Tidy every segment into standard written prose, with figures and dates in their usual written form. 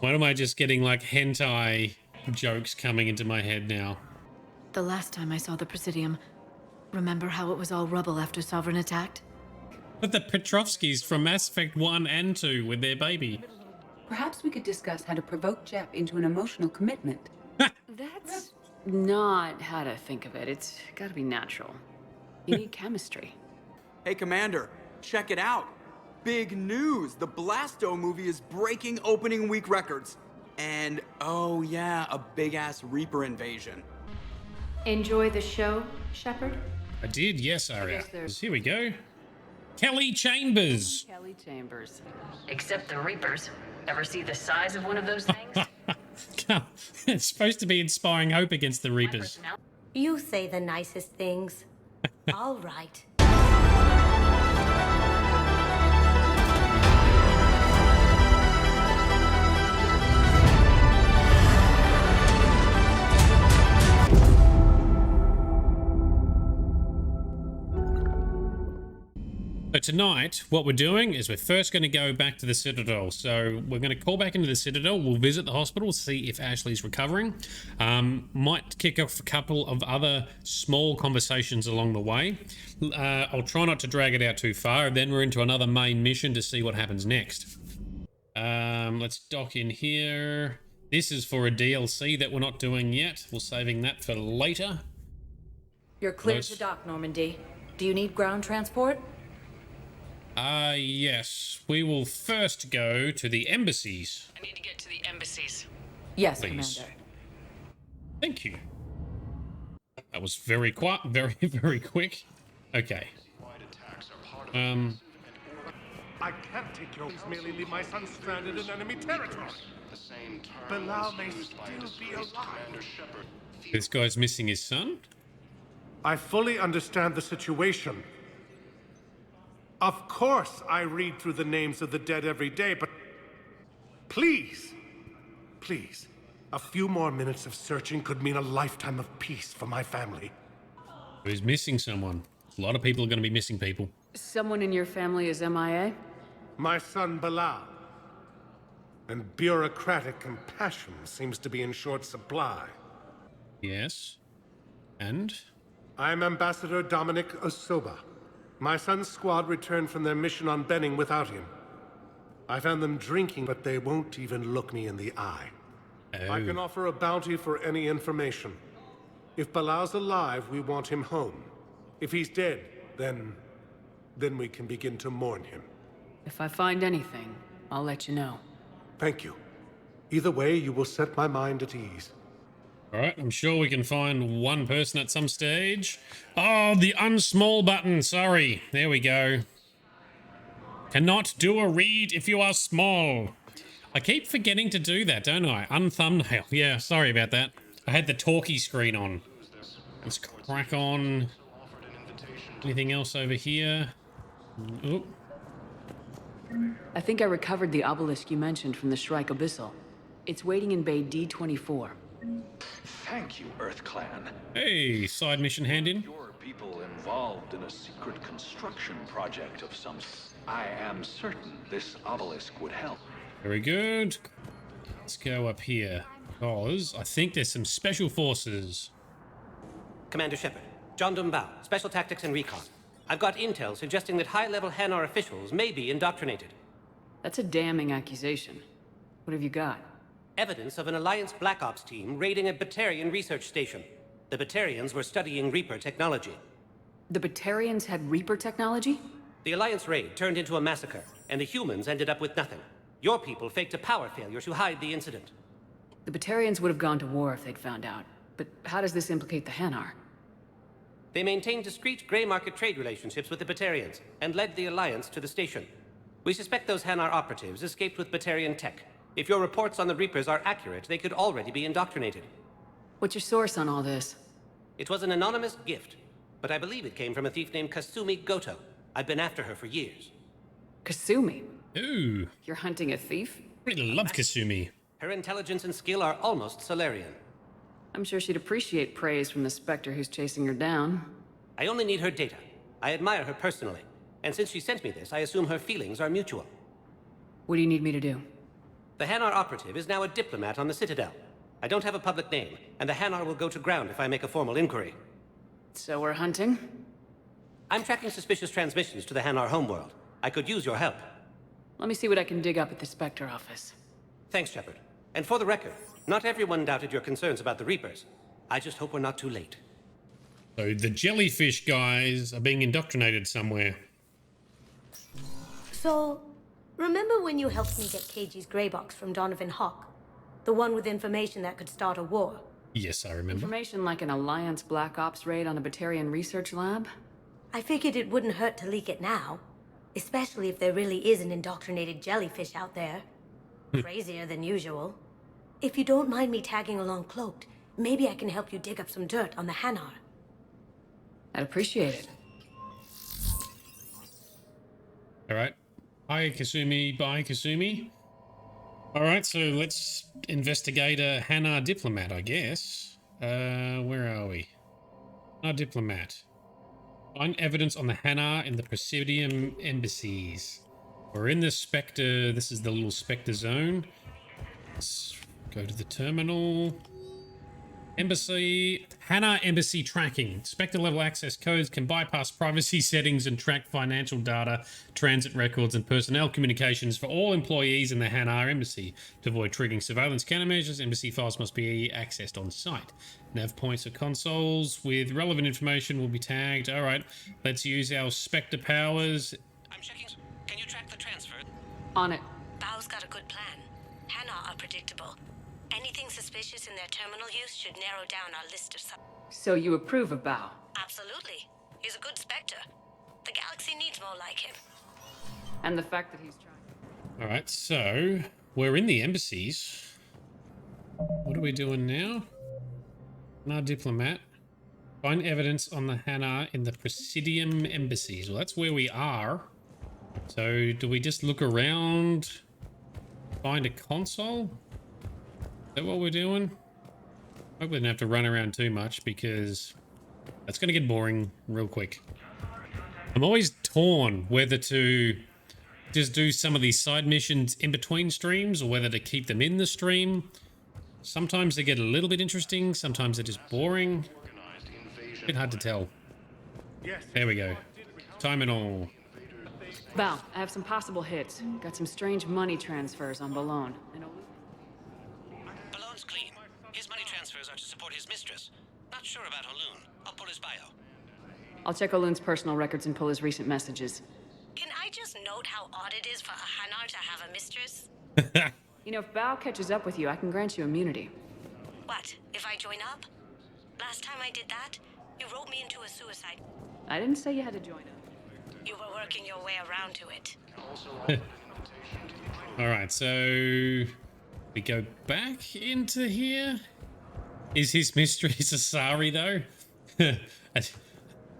Why am I just getting like hentai jokes coming into my head now? The last time I saw the Presidium, remember how it was all rubble after Sovereign attacked? But the Petrovskis from Mass Effect 1 and 2 with their baby. Perhaps we could discuss how to provoke Jep into an emotional commitment. That's not how to think of it. It's gotta be natural. You need chemistry. Hey, Commander, check it out. Big news! The Blasto movie is breaking opening week records. And, oh yeah, a big-ass Reaper invasion. Enjoy the show, Shepard? I did, yes, Aria. there's- Here we go. Kelly Chambers. Kelly Chambers. Except the Reapers. Ever see the size of one of those things? It's supposed to be inspiring hope against the Reapers. You say the nicest things. All right. So tonight, what we're doing is we're first going to go back to the Citadel. So we're going to call back into the Citadel. We'll visit the hospital, see if Ashley's recovering. Might kick off a couple of other small conversations along the way. I'll try not to drag it out too far. Then we're into another main mission to see what happens next. Let's dock in here. This is for a DLC that we're not doing yet. We're saving that for later. You're clear to dock, Normandy. Do you need ground transport? Yes. We will first go to the embassies. I need to get to the embassies. Yes, Please. Commander. Thank you. That was very quick, very quick. Okay. I can't take your merely leave my son stranded in enemy territory. Bilal may still be alive. This guy's missing his son? I fully understand the situation. Of course I read through the names of the dead every day, but please, a few more minutes of searching could mean a lifetime of peace for my family. He's missing someone. A lot of people are going to be missing people. Someone in your family is MIA? My son Bilal. And bureaucratic compassion seems to be in short supply. Yes. And? I'm Ambassador Dominic Osoba. My son's squad returned from their mission on Benning without him. I found them drinking, but they won't even look me in the eye. Oh. I can offer a bounty for any information. If Bilal's alive, we want him home. If he's dead, then we can begin to mourn him. If I find anything, I'll let you know. Thank you. Either way, you will set my mind at ease. Alright, I'm sure we can find one person at some stage. Oh, the unsmall button, sorry. There we go. Cannot do a read if you are small. I keep forgetting to do that, don't I? Unthumbnail. Yeah, sorry about that. I had the talkie screen on. Let's crack on. Anything else over here? Oh. I think I recovered the obelisk you mentioned from the Shrike Abyssal. It's waiting in Bay D24. Thank you, Earth Clan. Hey, side mission hand in. Your people involved in a secret construction project of some... I am certain this obelisk would help. Very good. Let's go up here, because I think there's some special forces. Commander Shepard, John Dumbao, Special Tactics and Recon. I've got intel suggesting that high-level Hanar officials may be indoctrinated. That's a damning accusation. What have you got? Evidence of an Alliance Black Ops team raiding a Batarian research station. The Batarians were studying Reaper technology. The Batarians had Reaper technology? The Alliance raid turned into a massacre, and the humans ended up with nothing. Your people faked a power failure to hide the incident. The Batarians would have gone to war if they'd found out. But how does this implicate the Hanar? They maintained discreet gray market trade relationships with the Batarians, and led the Alliance to the station. We suspect those Hanar operatives escaped with Batarian tech. If your reports on the Reapers are accurate, they could already be indoctrinated. What's your source on all this? It was an anonymous gift, but I believe it came from a thief named Kasumi Goto. I've been after her for years. Kasumi? Ooh. You're hunting a thief? Really love Kasumi. Her intelligence and skill are almost Solarian. I'm sure she'd appreciate praise from the Spectre who's chasing her down. I only need her data. I admire her personally. And since she sent me this, I assume her feelings are mutual. What do you need me to do? The Hanar operative is now a diplomat on the Citadel. I don't have a public name, and the Hanar will go to ground if I make a formal inquiry. So we're hunting? I'm tracking suspicious transmissions to the Hanar homeworld. I could use your help. Let me see what I can dig up at the Spectre office. Thanks, Shepard. And for the record, not everyone doubted your concerns about the Reapers. I just hope we're not too late. So the jellyfish guys are being indoctrinated somewhere. So, remember when you helped me get KG's grey box from Donovan Hawk? The one with information that could start a war? Yes, I remember. Information like an Alliance Black Ops raid on a Batarian research lab? I figured it wouldn't hurt to leak it now. Especially if there really is an indoctrinated jellyfish out there. Crazier than usual. If you don't mind me tagging along cloaked, maybe I can help you dig up some dirt on the Hanar. I'd appreciate it. Alright. Hi, Kasumi. Bye, Kasumi. Alright, so let's investigate a Hanar diplomat, I guess. Where are we? Hanar diplomat. Find evidence on the Hanar in the Presidium embassies. We're in the Spectre. This is the little Spectre zone. Let's go to the terminal. Embassy. Hanar embassy tracking. Spectre level access codes can bypass privacy settings and track financial data, transit records, and personnel communications for all employees in the Hanar embassy. To avoid triggering surveillance countermeasures, embassy files must be accessed on site. Nav points or consoles with relevant information will be tagged. Alright, let's use our Spectre powers. I'm checking. Can you track the transfer? On it. Bao's got a good plan. Hanar are predictable. Anything suspicious in their terminal use should narrow down our list of So you approve of Bao? Absolutely. He's a good Spectre. The galaxy needs more like him. And the fact that he's trying... Alright, so we're in the embassies. What are we doing now? Hanar diplomat. Find evidence on the Hanar in the Presidium embassies. Well, that's where we are. So do we just look around? Find a console? Is that what we're doing? Hope we don't have to run around too much because that's going to get boring real quick. I'm always torn whether to just do some of these side missions in between streams or whether to keep them in the stream. Sometimes they get a little bit interesting, sometimes they're just boring. A bit hard to tell. There we go. Time and all. Bao, I have some possible hits. Got some strange money transfers on Balone. Balloon's clean. His money transfers are to support his mistress. Not sure about Haloon. I'll pull his bio. I'll check Oloon's personal records and pull his recent messages. Can I just note how odd it is for a Hanar to have a mistress? You know, if Bao catches up with you, I can grant you immunity. What, if I join up? Last time I did that, you wrote me into a suicide. I didn't say you had to join up. You were working your way around to it. Alright, so we go back into here. Is his mistress asari though?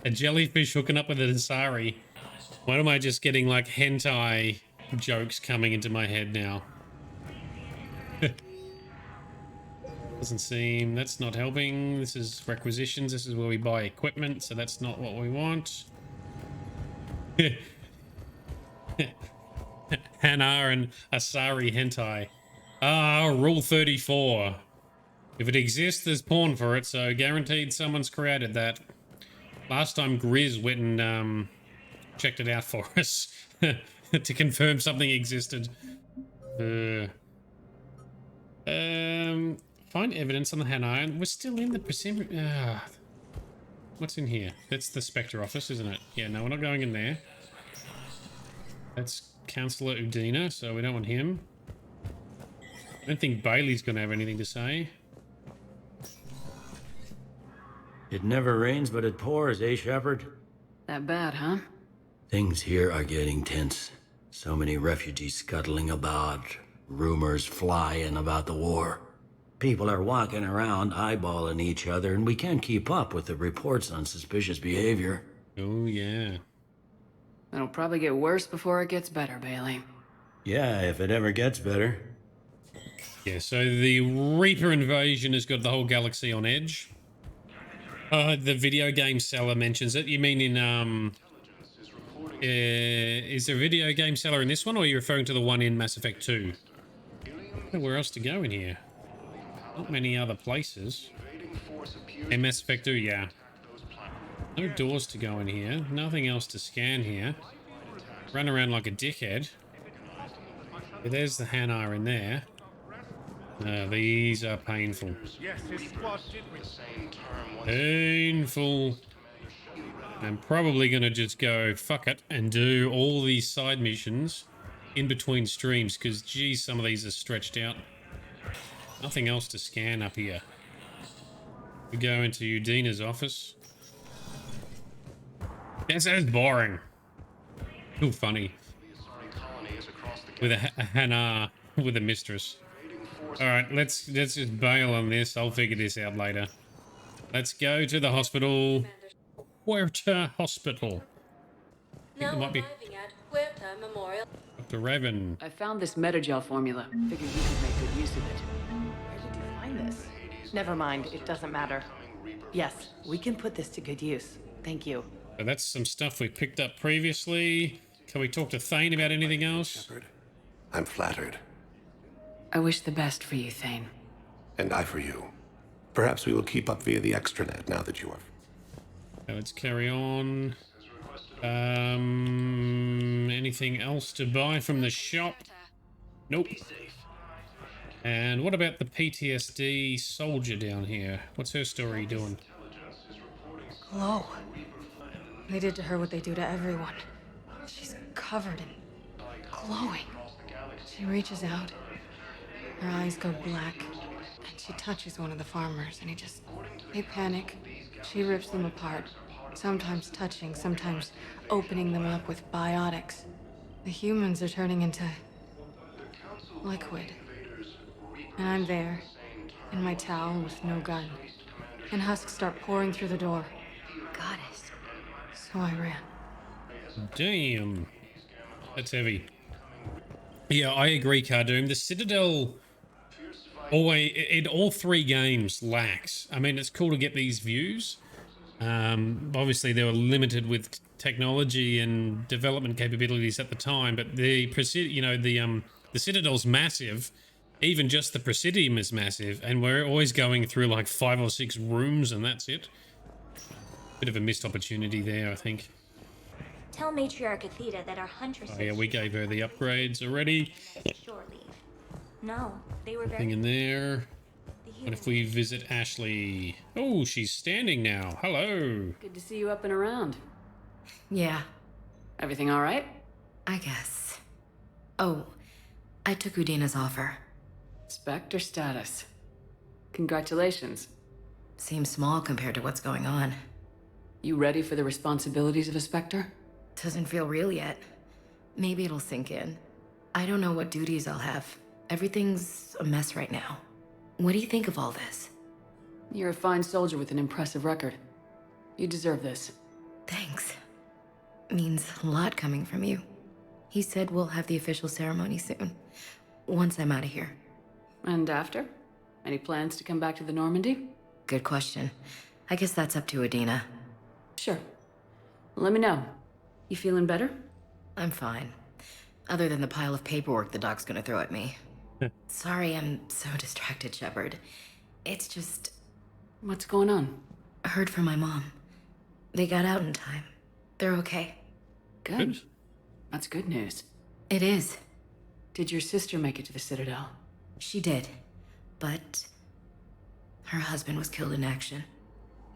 a jellyfish hooking up with an asari. Why am I just getting like hentai jokes coming into my head now? Doesn't seem, that's not helping. This is requisitions. This is where we buy equipment, so that's not what we want. Hanar and asari hentai. Ah, rule 34. If it exists, there's porn for it, so guaranteed someone's created that. Last time Grizz went and checked it out for us to confirm something existed. Find evidence on the Hanar, and we're still in the Presidium. What's in here? That's the Spectre office, isn't it? Yeah, no, we're not going in there. That's Councilor Udina, so we don't want him. I don't think Bailey's going to have anything to say. It never rains, but it pours, eh, Shepard? That bad, huh? Things here are getting tense. So many refugees scuttling about, rumors flying about the war. People are walking around eyeballing each other, and we can't keep up with the reports on suspicious behavior. Oh, yeah. It'll probably get worse before it gets better, Bailey. Yeah, if it ever gets better. Yeah, so the Reaper invasion has got the whole galaxy on edge. The video game seller mentions it. You mean in, is there a video game seller in this one, or are you referring to the one in Mass Effect 2? don't know where else to go in here. Not many other places. MS Vector, yeah. No doors to go in here. Nothing else to scan here. Run around like a dickhead. But there's the Hanar in there. These are painful. Painful. I'm probably going to just go fuck it and do all these side missions in between streams because, geez, some of these are stretched out. Nothing else to scan up here. We go into Udina's office. That sounds boring. Too funny. With a Hanar with a mistress. Alright, let's just bail on this. I'll figure this out later. Let's go to the hospital. Huerta Hospital. Now might be arriving at Huerta Memorial. Dr. Raven. I found this metagel formula. Figured you could make good use of it. Where did you find this? Never mind, it doesn't matter. Yes, we can put this to good use. Thank you. So that's some stuff we picked up previously. Can we talk to Thane about anything else? I'm flattered. I wish the best for you, Thane. And I for you. Perhaps we will keep up via the extranet now that you are... Okay, let's carry on. Anything else to buy from the shop? Nope. And what about the PTSD soldier down here? What's her story doing? Glow. They did to her what they do to everyone. She's covered in glowing. She reaches out. Her eyes go black. And she touches one of the farmers and they panic. She rips them apart. Sometimes touching, sometimes opening them up with biotics. The humans are turning into liquid. And I'm there, in my towel with no gun. And husks start pouring through the door. Goddess. So I ran. Damn. That's heavy. Yeah, I agree, Cardoom. The Citadel always, in all three games, lacks. I mean, it's cool to get these views. Obviously, they were limited with technology and development capabilities at the time, but the Citadel's massive. Even just the Presidium is massive, and we're always going through like 5 or 6 rooms, and that's it. Bit of a missed opportunity there, I think. Tell Matriarch Athena that our huntresses... Oh yeah, we gave her the upgrades already. Shore leave. No, they were Nothing in there. And if we visit Ashley... Oh, she's standing now. Hello. Good to see you up and around. Yeah. Everything all right? I guess. Oh, I took Udina's offer. Spectre status. Congratulations. Seems small compared to what's going on. You ready for the responsibilities of a Spectre? Doesn't feel real yet. Maybe it'll sink in. I don't know what duties I'll have. Everything's a mess right now. What do you think of all this? You're a fine soldier with an impressive record. You deserve this. Thanks. Means a lot coming from you. He said we'll have the official ceremony soon. Once I'm out of here. And after? Any plans to come back to the Normandy? Good question. I guess that's up to Udina. Sure. Let me know. You feeling better? I'm fine. Other than the pile of paperwork the doc's gonna throw at me. Sorry I'm so distracted, Shepard. It's just... What's going on? I heard from my mom. They got out in time. They're okay. Good. That's good news. It is. Did your sister make it to the Citadel? She did. But... her husband was killed in action.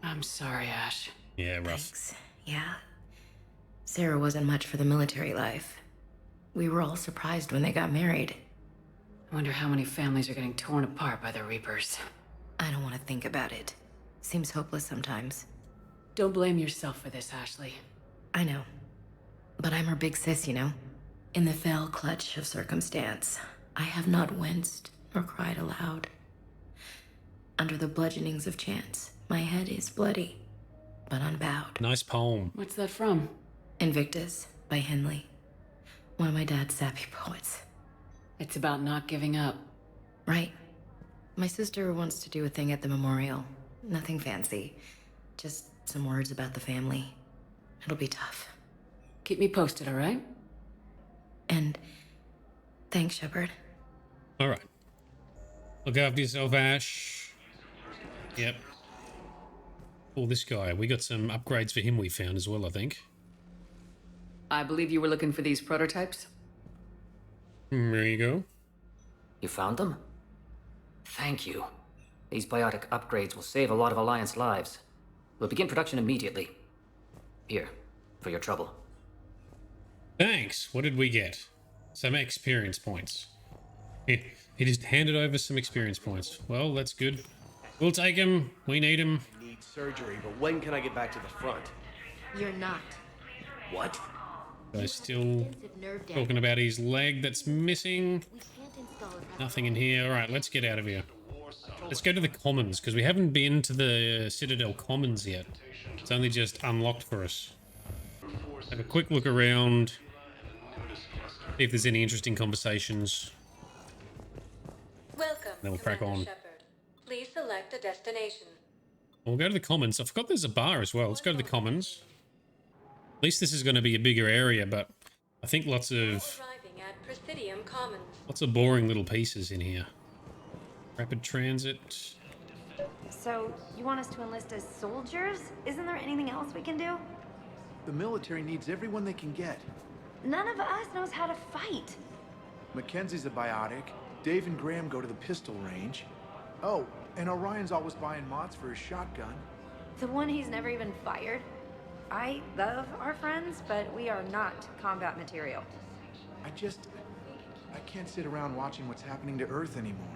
I'm sorry, Ash. Yeah, rough. Thanks. Yeah. Sarah wasn't much for the military life. We were all surprised when they got married. I wonder how many families are getting torn apart by the Reapers. I don't want to think about it. Seems hopeless sometimes. Don't blame yourself for this, Ashley. I know. But I'm her big sis, you know? In the fell clutch of circumstance, I have not winced or cried aloud. Under the bludgeonings of chance, my head is bloody, but unbowed. Nice poem. What's that from? Invictus by Henley. One of my dad's sappy poets. It's about not giving up. Right. My sister wants to do a thing at the memorial. Nothing fancy. Just some words about the family. It'll be tough. Keep me posted, all right? And thanks, Shepard. All right. Look after yourself, Ash. Yep. Oh, this guy. We got some upgrades for him we found as well, I think. I believe you were looking for these prototypes? There you go. You found them? Thank you. These biotic upgrades will save a lot of Alliance lives. We'll begin production immediately. Here, for your trouble. Thanks. What did we get? Some experience points. He just handed over some experience points. Well, that's good. We'll take him. We need him. Need surgery, but when can I get back to the front? You're not. What? Guy's still talking about his leg that's missing. Nothing in here. All right, let's get out of here. Let's go to the Commons, because we haven't been to the Citadel Commons yet. It's only just unlocked for us. Have a quick look around. See if there's any interesting conversations. Welcome, Then we'll crack on. Shepard. Please select a destination. We'll go to the Commons. I forgot there's a bar as well. Let's go to the Commons. At least this is going to be a bigger area, but I think lots of boring little pieces in here. Rapid transit. So, you want us to enlist as soldiers? Isn't there anything else we can do? The military needs everyone they can get. None of us knows how to fight. Mackenzie's a biotic. Dave and Graham go to the pistol range. Oh, and Orion's always buying mods for his shotgun. The one he's never even fired? I love our friends, but we are not combat material. I can't sit around watching what's happening to Earth anymore.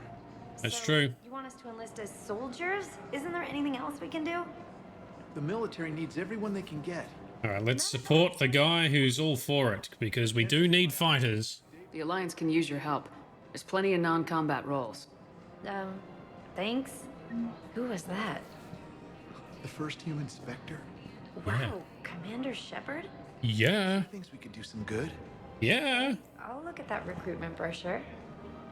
That's So, true. You want us to enlist as soldiers? Isn't there anything else we can do? The military needs everyone they can get. All right, let's support the guy who's all for it, because we do need fighters. The Alliance can use your help. There's plenty of non-combat roles. Thanks. Who was that? The first human Spectre? Wow, Commander Shepard? Yeah. Thinks we could do some good. Yeah. I'll look at that recruitment brochure.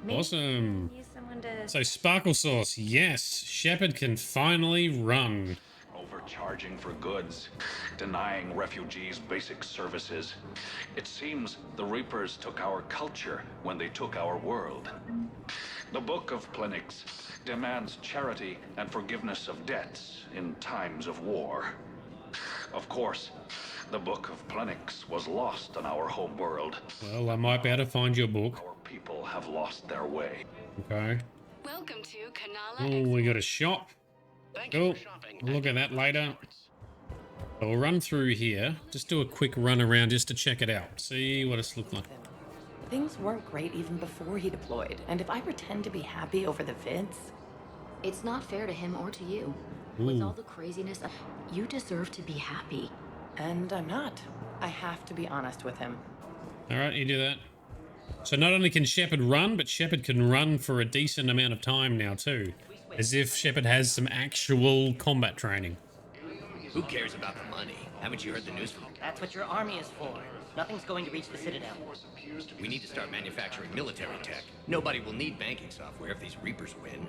Awesome. Use someone to... So Sparkle Sauce, yes. Shepard can finally run. Overcharging for goods, denying refugees basic services. It seems the Reapers took our culture when they took our world. The Book of Plenix demands charity and forgiveness of debts in times of war. Of course, the Book of Plenix was lost on our home world. Well, I might be able to find your book. Our people have lost their way. Okay. Welcome to Kanala. Oh, we got a shop. Cool. We'll look at that later. So we'll run through here. Just do a quick run around just to check it out. See what it's looked like. Things weren't great even before he deployed, and if I pretend to be happy over the vids... It's not fair to him or to you. With all the craziness, you deserve to be happy. And I'm not. I have to be honest with him. Alright, you do that. So not only can Shepard run, but Shepard can run for a decent amount of time now too. As if Shepard has some actual combat training. Who cares about the money? Haven't you heard the news from... That's what your army is for. Nothing's going to reach the Citadel. We need to start manufacturing military tech. Nobody will need banking software if these Reapers win.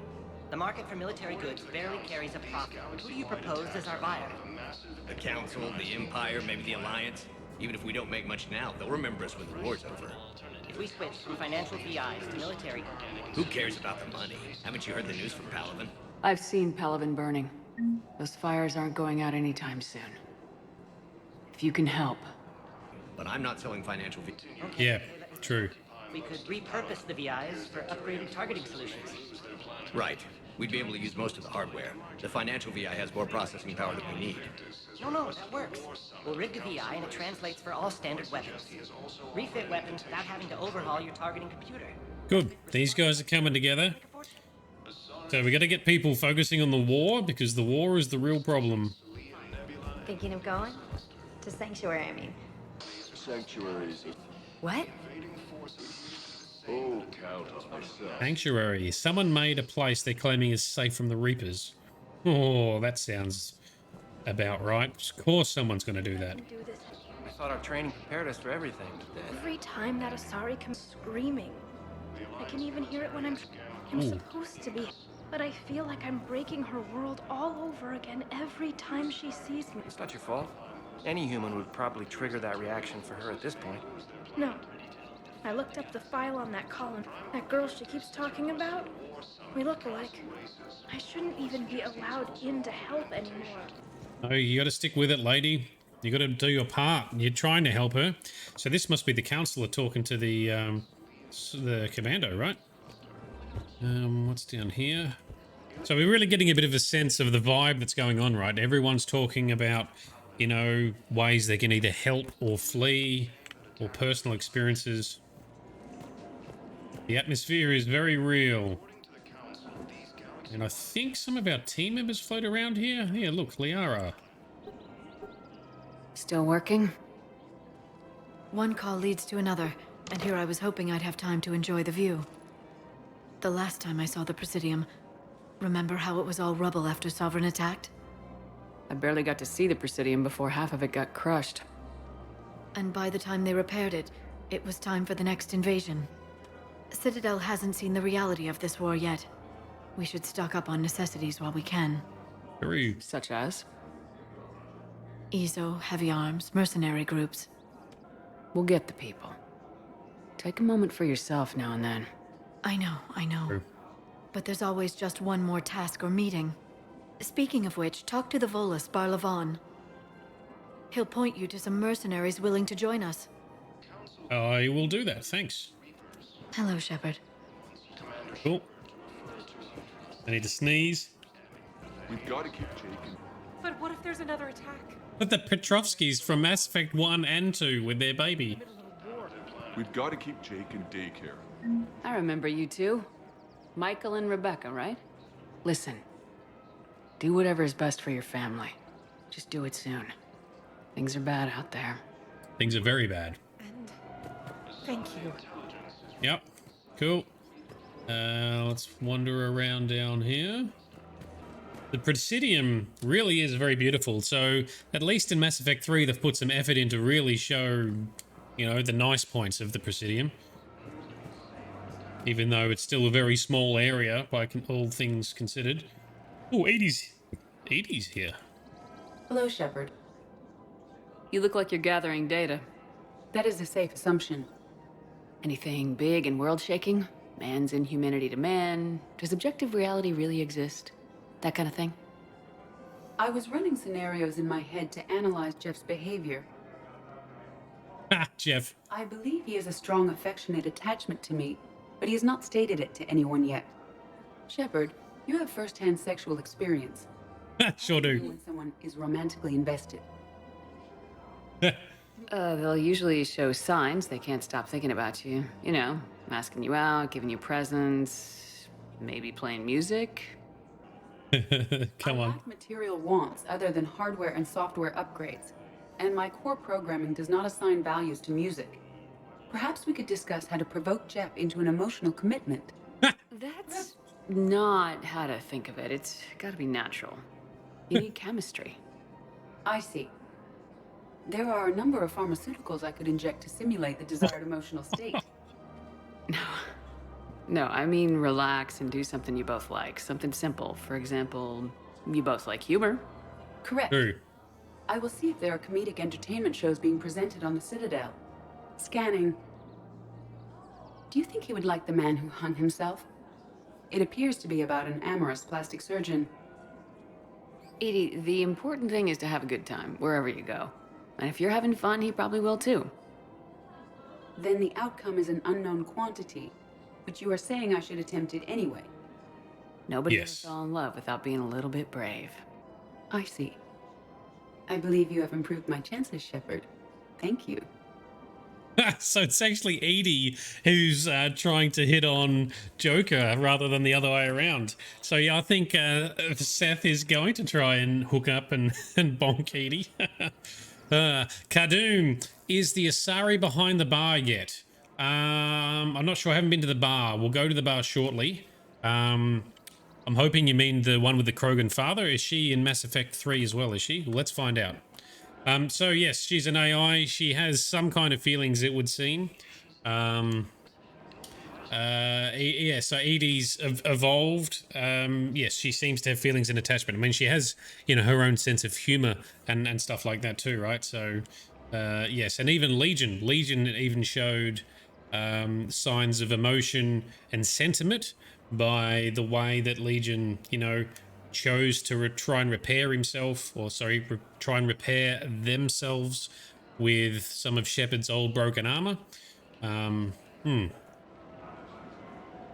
The market for military goods barely carries a profit. Who do you propose as our buyer? The Council, the Empire, maybe the Alliance. Even if we don't make much now, they'll remember us when the war's over. If we switch from financial VIs to military... Who cares about the money? Haven't you heard the news from Palaven? I've seen Palaven burning. Those fires aren't going out anytime soon. If you can help. But I'm not selling financial VIs. Okay. Yeah, true. We could repurpose the VIs for upgraded targeting solutions. Right. We'd be able to use most of the hardware. The financial VI has more processing power than we need. No, that works. We'll rig the VI and it translates for all standard weapons. Refit weapons without having to overhaul your targeting computer. Good. These guys are coming together. So we got to get people focusing on the war, because the war is the real problem. Thinking of going? To Sanctuary, I mean. Sanctuaries. What? Oh, count on myself. Sanctuary. Someone made a place they're claiming is safe from the Reapers. Oh, that sounds about right. Of course someone's going to do that. I thought our training prepared us for everything. Every time that Asari comes screaming, I can even hear it when I'm supposed to be. But I feel like I'm breaking her world all over again every time she sees me. It's not your fault. Any human would probably trigger that reaction for her at this point. No. I looked up the file on that column. That girl she keeps talking about, we look alike. I shouldn't even be allowed in to help anymore. Oh, you got to stick with it, lady. You got to do your part. You're trying to help her. So this must be the councilor talking to the commando, right? What's down here? So we're really getting a bit of a sense of the vibe that's going on, right? Everyone's talking about, you know, ways they can either help or flee, or personal experiences. The atmosphere is very real. And I think some of our team members float around here. Here, look, Liara. Still working? One call leads to another, and here I was hoping I'd have time to enjoy the view. The last time I saw the Presidium, remember how it was all rubble after Sovereign attacked? I barely got to see the Presidium before half of it got crushed. And by the time they repaired it, it was time for the next invasion. Citadel hasn't seen the reality of this war yet. We should stock up on necessities while we can. Such as? ESO, heavy arms, mercenary groups. We'll get the people. Take a moment for yourself now and then. I know. But there's always just one more task or meeting. Speaking of which, talk to the Volus, Bar Levon. He'll point you to some mercenaries willing to join us. I will do that, thanks. Hello, Shepard. Cool. I need to sneeze. We've got to keep Jake. But what if there's another attack? But the Petrovskis from Mass Effect 1 and 2 with their baby. We've got to keep Jake in daycare. I remember you two. Michael and Rebecca, right? Listen. Do whatever is best for your family. Just do it soon. Things are bad out there. Things are very bad. And thank you. Yep. Cool. Let's wander around down here. The Presidium really is very beautiful. So at least in Mass Effect 3, they've put some effort in to really show, you know, the nice points of the Presidium. Even though it's still a very small area by all things considered. Oh, 80's here. Hello, Shepard. You look like you're gathering data. That is a safe assumption. Anything big and world-shaking? Man's inhumanity to man? Does objective reality really exist? That kind of thing? I was running scenarios in my head to analyze Jeff's behavior. Ha, Jeff. I believe he has a strong affectionate attachment to me, but he has not stated it to anyone yet. Shepard, you have first-hand sexual experience. Sure do. When someone is romantically invested. They'll usually show signs they can't stop thinking about you. You know, asking you out, giving you presents, maybe playing music. Come on. I lack material wants other than hardware and software upgrades, and my core programming does not assign values to music. Perhaps we could discuss how to provoke Jeff into an emotional commitment. That's not how to think of it. It's gotta be natural. You need chemistry. I see. There are a number of pharmaceuticals I could inject to simulate the desired emotional state. No, I mean relax and do something you both like. Something simple. For example, you both like humor. Correct. True. I will see if there are comedic entertainment shows being presented on the Citadel. Scanning. Do you think he would like The Man Who Hung Himself? It appears to be about an amorous plastic surgeon. EDI, the important thing is to have a good time, wherever you go. And if you're having fun, he probably will too. Then the outcome is an unknown quantity, but you are saying I should attempt it anyway. Nobody ever fell in love without being a little bit brave. I see. I believe you have improved my chances, Shepard. Thank you. So it's actually EDI who's trying to hit on Joker rather than the other way around. So yeah, I think Seth is going to try and hook up and bonk EDI. Cardoon, is the Asari behind the bar yet? I'm not sure. I haven't been to the bar. We'll go to the bar shortly. I'm hoping you mean the one with the Krogan father. Is she in Mass Effect 3 as well, is she? Let's find out. So yes, she's an AI. She has some kind of feelings, it would seem. Yeah, so EDI's evolved. Yes, she seems to have feelings and attachment. I mean, she has, you know, her own sense of humor and stuff like that too, right? So, yes, and even Legion even showed signs of emotion and sentiment by the way that Legion, chose to try and repair himself, or sorry, try and repair themselves with some of Shepard's old broken armor.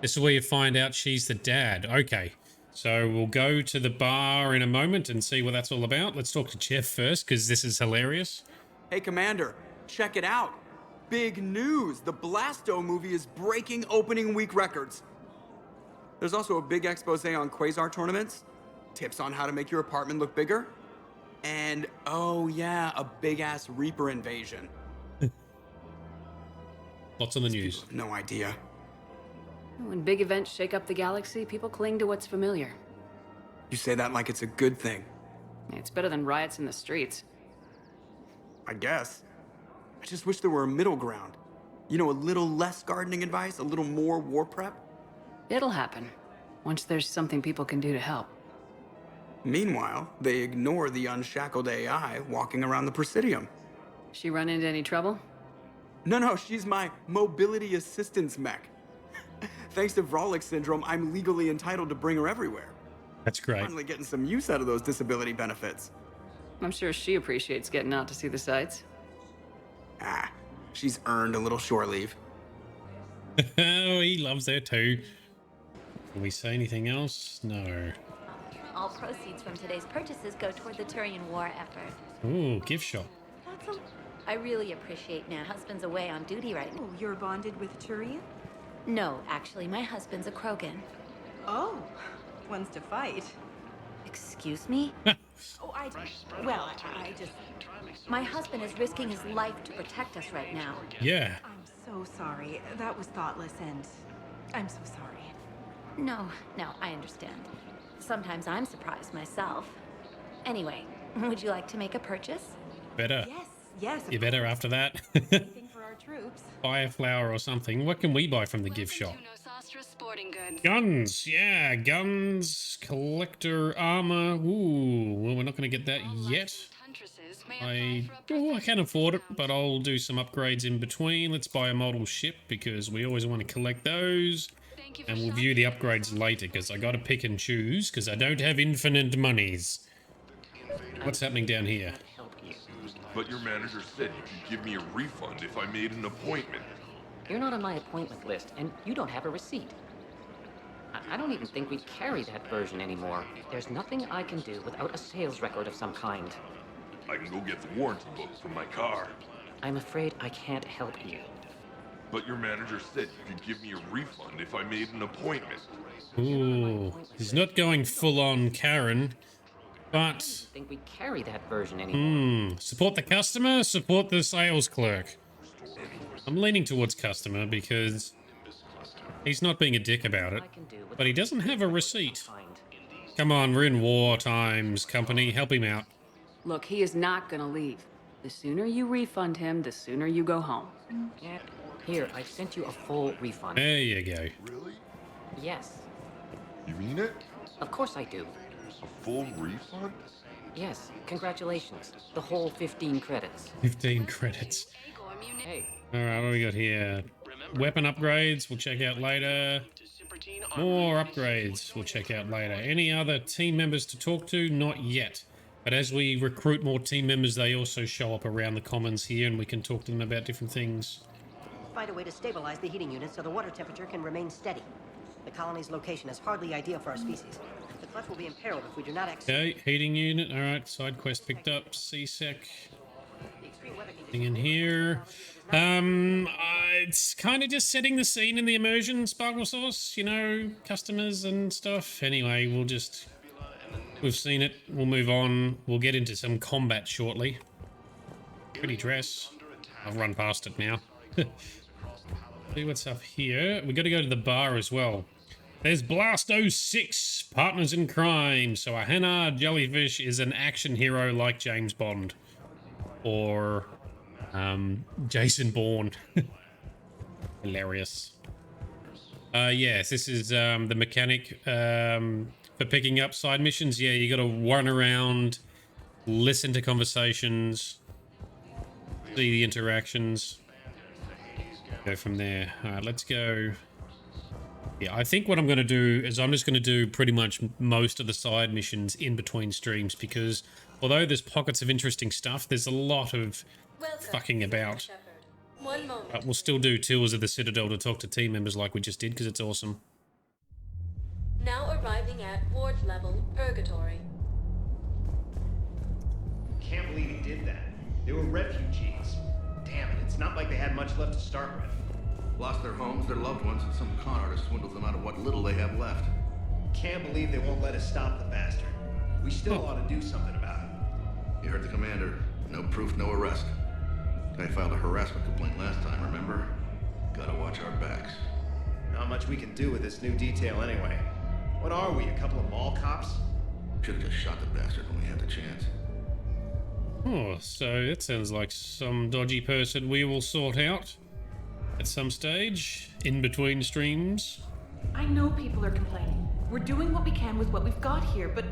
This is where you find out she's the dad. Okay, so we'll go to the bar in a moment and see what that's all about. Let's talk to Jeff first, because this is hilarious. Hey, Commander, check it out. Big news! The Blasto movie is breaking opening week records. There's also a big expose on Quasar tournaments, tips on how to make your apartment look bigger, and, oh yeah, a big-ass Reaper invasion. Lots on the news. No idea. When big events shake up the galaxy, people cling to what's familiar. You say that like it's a good thing. It's better than riots in the streets. I guess. I just wish there were a middle ground. You know, a little less gardening advice, a little more war prep. It'll happen, once there's something people can do to help. Meanwhile, they ignore the unshackled AI walking around the Presidium. She run into any trouble? No, she's my mobility assistance mech. Thanks to Vrolic syndrome, I'm legally entitled to bring her everywhere. That's great. Finally getting some use out of those disability benefits. I'm sure she appreciates getting out to see the sights. Ah, she's earned a little shore leave. Oh, he loves her too. Can we say anything else? No. All proceeds from today's purchases go toward the Turian war effort. Ooh, gift shop. I really appreciate my husband's away on duty right now. Oh, you're bonded with Turian? No, actually, my husband's a Krogan. Oh, wants to fight. Excuse me? Oh, I just... My husband is risking his life to protect us right now. Yeah. I'm so sorry. That was thoughtless, and I'm so sorry. No, I understand. Sometimes I'm surprised myself. Anyway, would you like to make a purchase? Better. Yes. You better after that. Anything for our troops. Buy a flower or something. What can we buy from the gift shop? Guns. Yeah, guns. Collector armor. Ooh, well, we're not going to get that yet. I can afford it, but I'll do some upgrades in between. Let's buy a model ship because we always want to collect those. And we'll view the upgrades later because I got to pick and choose because I don't have infinite monies. What's happening down here? But your manager said you could give me a refund if I made an appointment. You're not on my appointment list, and you don't have a receipt. I don't even think we carry that version anymore. There's nothing I can do without a sales record of some kind. I can go get the warranty book from my car. I'm afraid I can't help you. But your manager said you could give me a refund if I made an appointment. Ooh, he's not going full on Karen, but... I don't think we carry that version anymore. Support the customer, support the sales clerk. I'm leaning towards customer because he's not being a dick about it, but he doesn't have a receipt. Come on, we're in war times, company. Help him out. Look, he is not gonna leave. The sooner you refund him, the sooner you go home. Yeah. Here, I sent you a full refund. There you go. Really? Yes. You mean it? Of course I do. A full refund? Yes, congratulations. The whole 15 credits. 15 credits. Hey. Alright, what do we got here? Weapon upgrades, we'll check out later. More upgrades, we'll check out later. Any other team members to talk to? Not yet. But as we recruit more team members, they also show up around the commons here and we can talk to them about different things. Find a way to stabilize the heating unit so the water temperature can remain steady. The colony's location is hardly ideal for our species. The clutch will be imperiled if we do not access... Okay, heating unit. Alright, side quest picked up. CSEC. Thing in here. It's kind of just setting the scene in the immersion sparkle sauce, customers and stuff. Anyway, we've seen it. We'll move on. We'll get into some combat shortly. Pretty dress. I've run past it now. See what's up here. We got to go to the bar as well. There's Blasto 6, Partners in Crime. So a Hanar jellyfish is an action hero like James Bond. Or Jason Bourne. Hilarious. Yes, this is the mechanic for picking up side missions. Yeah, you got to run around, listen to conversations, see the interactions. Go from there. All right, let's go. Yeah, I think what I'm going to do is I'm just going to do pretty much most of the side missions in between streams, because although there's pockets of interesting stuff, there's a lot of fucking about. One moment. But we'll still do tours of the Citadel to talk to team members like we just did, because it's awesome. Now arriving at ward level Purgatory. Can't believe he did that. They were refugees. Damn it, it's not like they had much left to start with. Lost their homes, their loved ones, and some con artist swindled them out of what little they have left. Can't believe they won't let us stop the bastard. We still ought to do something about it. You heard the commander. No proof, no arrest. Guy filed a harassment complaint last time, remember? Gotta watch our backs. Not much we can do with this new detail anyway. What are we, a couple of mall cops? Should've just shot the bastard when we had the chance. Oh, so that sounds like some dodgy person we will sort out at some stage in between streams. I know people are complaining. We're doing what we can with what we've got here, but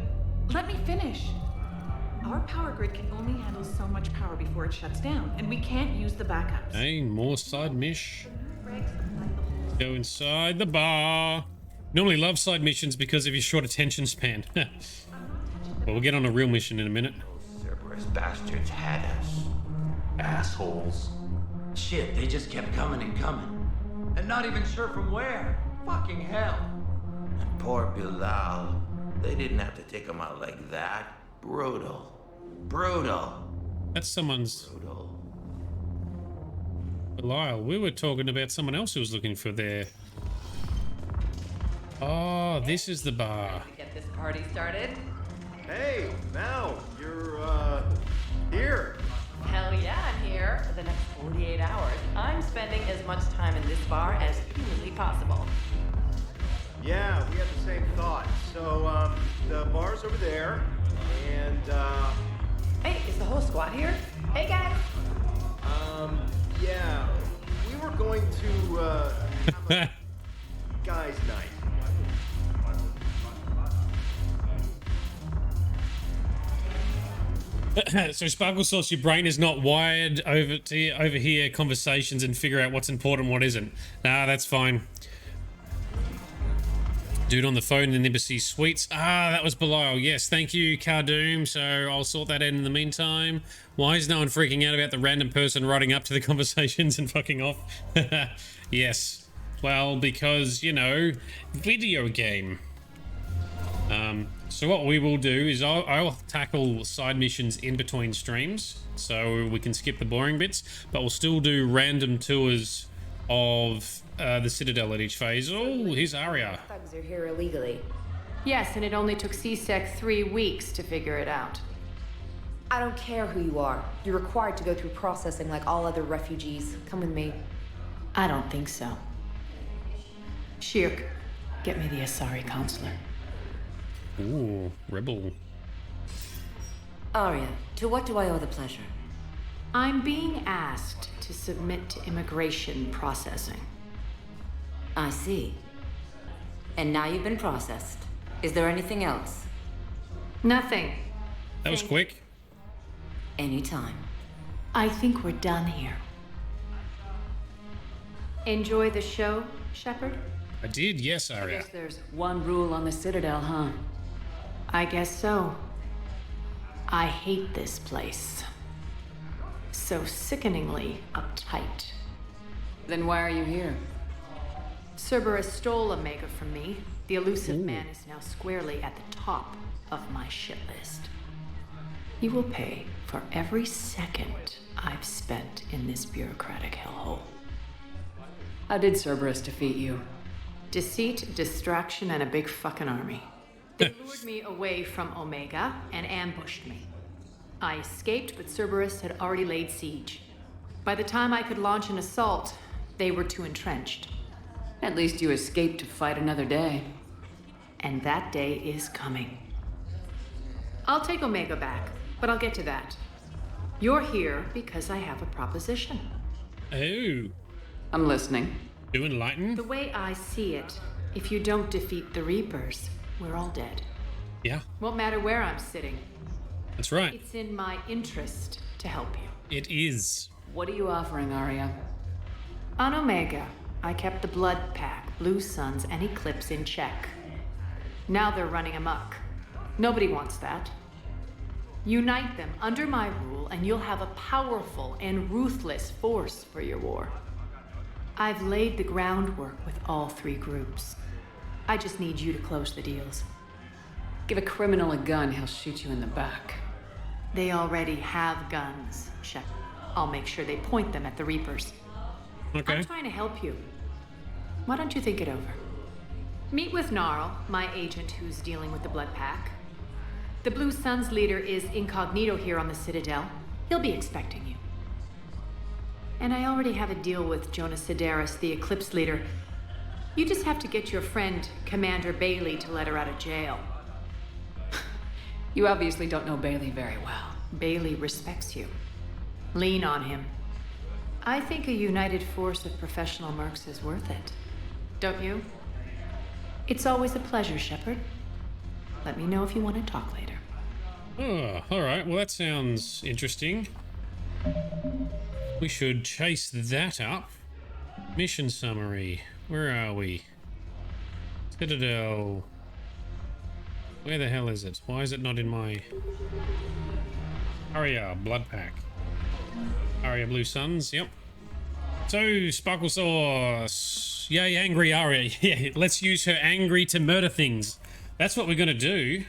let me finish. Our power grid can only handle so much power before it shuts down, and we can't use the backups. Hey, more side mish. Go inside the bar. Normally love side missions because of your short attention span. Well, we'll get on a real mission in a minute. Cerberus bastards had us. Assholes. Shit, they just kept coming and coming. And not even sure from where. Fucking hell. And poor Bilal. They didn't have to take him out like that. Brutal. Brutal. That's someone's... Belial, we were talking about someone else who was looking for their... Oh, this is the bar. Get this party started. Hey, Mal, you're, here. Hell yeah, I'm here. For the next 48 hours, I'm spending as much time in this bar as humanly possible. Yeah, we had the same thought. So, the bar's over there, and, Hey, is the whole squad here? Hey, guys. Yeah, we were going to, have a guys' night. So Sparkle Sauce, your brain is not wired over to overhear conversations and figure out what's important and what isn't. Nah, that's fine. Dude on the phone in the Embassy Suites. Ah, that was Belial. Yes, thank you, Cardoom. So I'll sort that out in the meantime. Why is no one freaking out about the random person riding up to the conversations and fucking off? Yes. Well, because, you know, video game. So what we will do is I'll tackle side missions in between streams, so we can skip the boring bits, but we'll still do random tours of the Citadel at each phase. Oh, here's Aria. Thugs are here illegally. Yes, and it only took CSEC 3 weeks to figure it out. I don't care who you are. You're required to go through processing like all other refugees. Come with me. I don't think so. Shirk, get me the Asari councilor. Ooh, rebel. Aria, to what do I owe the pleasure? I'm being asked to submit to immigration processing. I see. And now you've been processed. Is there anything else? Nothing. That was quick. Anytime. I think we're done here. Enjoy the show, Shepard? I did, yes, Aria. Guess there's one rule on the Citadel, huh? I guess so. I hate this place. So sickeningly uptight. Then why are you here? Cerberus stole Omega from me. The elusive man is now squarely at the top of my shit list. He will pay for every second I've spent in this bureaucratic hellhole. How did Cerberus defeat you? Deceit, distraction, and a big fucking army. They lured me away from Omega and ambushed me. I escaped, but Cerberus had already laid siege. By the time I could launch an assault, they were too entrenched. At least you escaped to fight another day. And that day is coming. I'll take Omega back, but I'll get to that. You're here because I have a proposition. Oh. I'm listening. Do enlighten? The way I see it, if you don't defeat the Reapers, we're all dead. Yeah. Won't matter where I'm sitting. That's right. It's in my interest to help you. It is. What are you offering, Aria? On Omega, I kept the Blood Pack, Blue Suns, and Eclipse in check. Now they're running amok. Nobody wants that. Unite them under my rule, and you'll have a powerful and ruthless force for your war. I've laid the groundwork with all three groups. I just need you to close the deals. Give a criminal a gun, he'll shoot you in the back. They already have guns, Shep. I'll make sure they point them at the Reapers. Okay. I'm trying to help you. Why don't you think it over? Meet with Gnarl, my agent who's dealing with the Blood Pack. The Blue Suns leader is incognito here on the Citadel. He'll be expecting you. And I already have a deal with Jonas Sedaris, the Eclipse leader. You just have to get your friend, Commander Bailey, to let her out of jail. You obviously don't know Bailey very well. Bailey respects you. Lean on him. I think a united force of professional mercs is worth it. Don't you? It's always a pleasure, Shepard. Let me know if you want to talk later. Oh, alright. Well, that sounds interesting. We should chase that up. Mission summary. Where are we? Citadel. Where the hell is it? Why is it not in my... Aria, Blood Pack. Aria, Blue Suns, yep. So, Sparkle Sauce. Yay, angry Aria. Yeah, let's use her angry to murder things. That's what we're gonna do.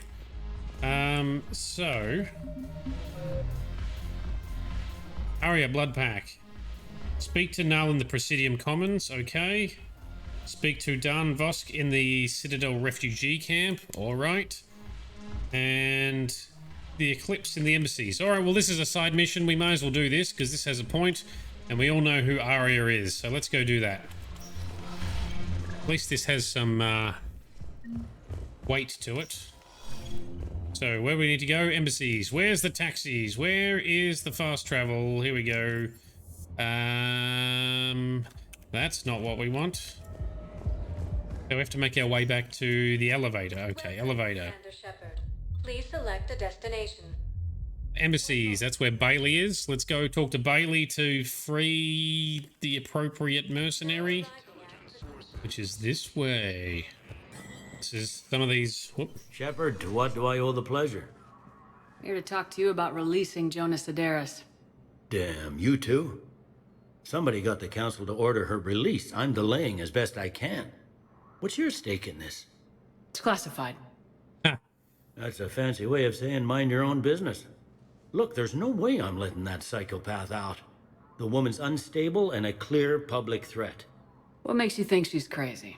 So... Aria, Blood Pack. Speak to Null in the Presidium Commons, okay. Speak to Dan Vosk in the Citadel refugee camp, alright. And the Eclipse in the embassies. Alright, well this is a side mission, we may as well do this, because this has a point, and we all know who Aria is, so let's go do that. At least this has some weight to it. So, where we need to go? Embassies. Where's the taxis? Where is the fast travel? Here we go. That's not what we want. So we have to make our way back to the elevator. Okay, elevator. Please select a destination. Embassies. That's where Bailey is. Let's go talk to Bailey to free the appropriate mercenary, which is this way. This is some of these. Whoop. Shepard, to what do I owe the pleasure? Here to talk to you about releasing Jonas Sedaris. Damn, you too? Somebody got the council to order her release. I'm delaying as best I can. What's your stake in this? It's classified. That's a fancy way of saying mind your own business. Look, there's no way I'm letting that psychopath out. The woman's unstable and a clear public threat. What makes you think she's crazy?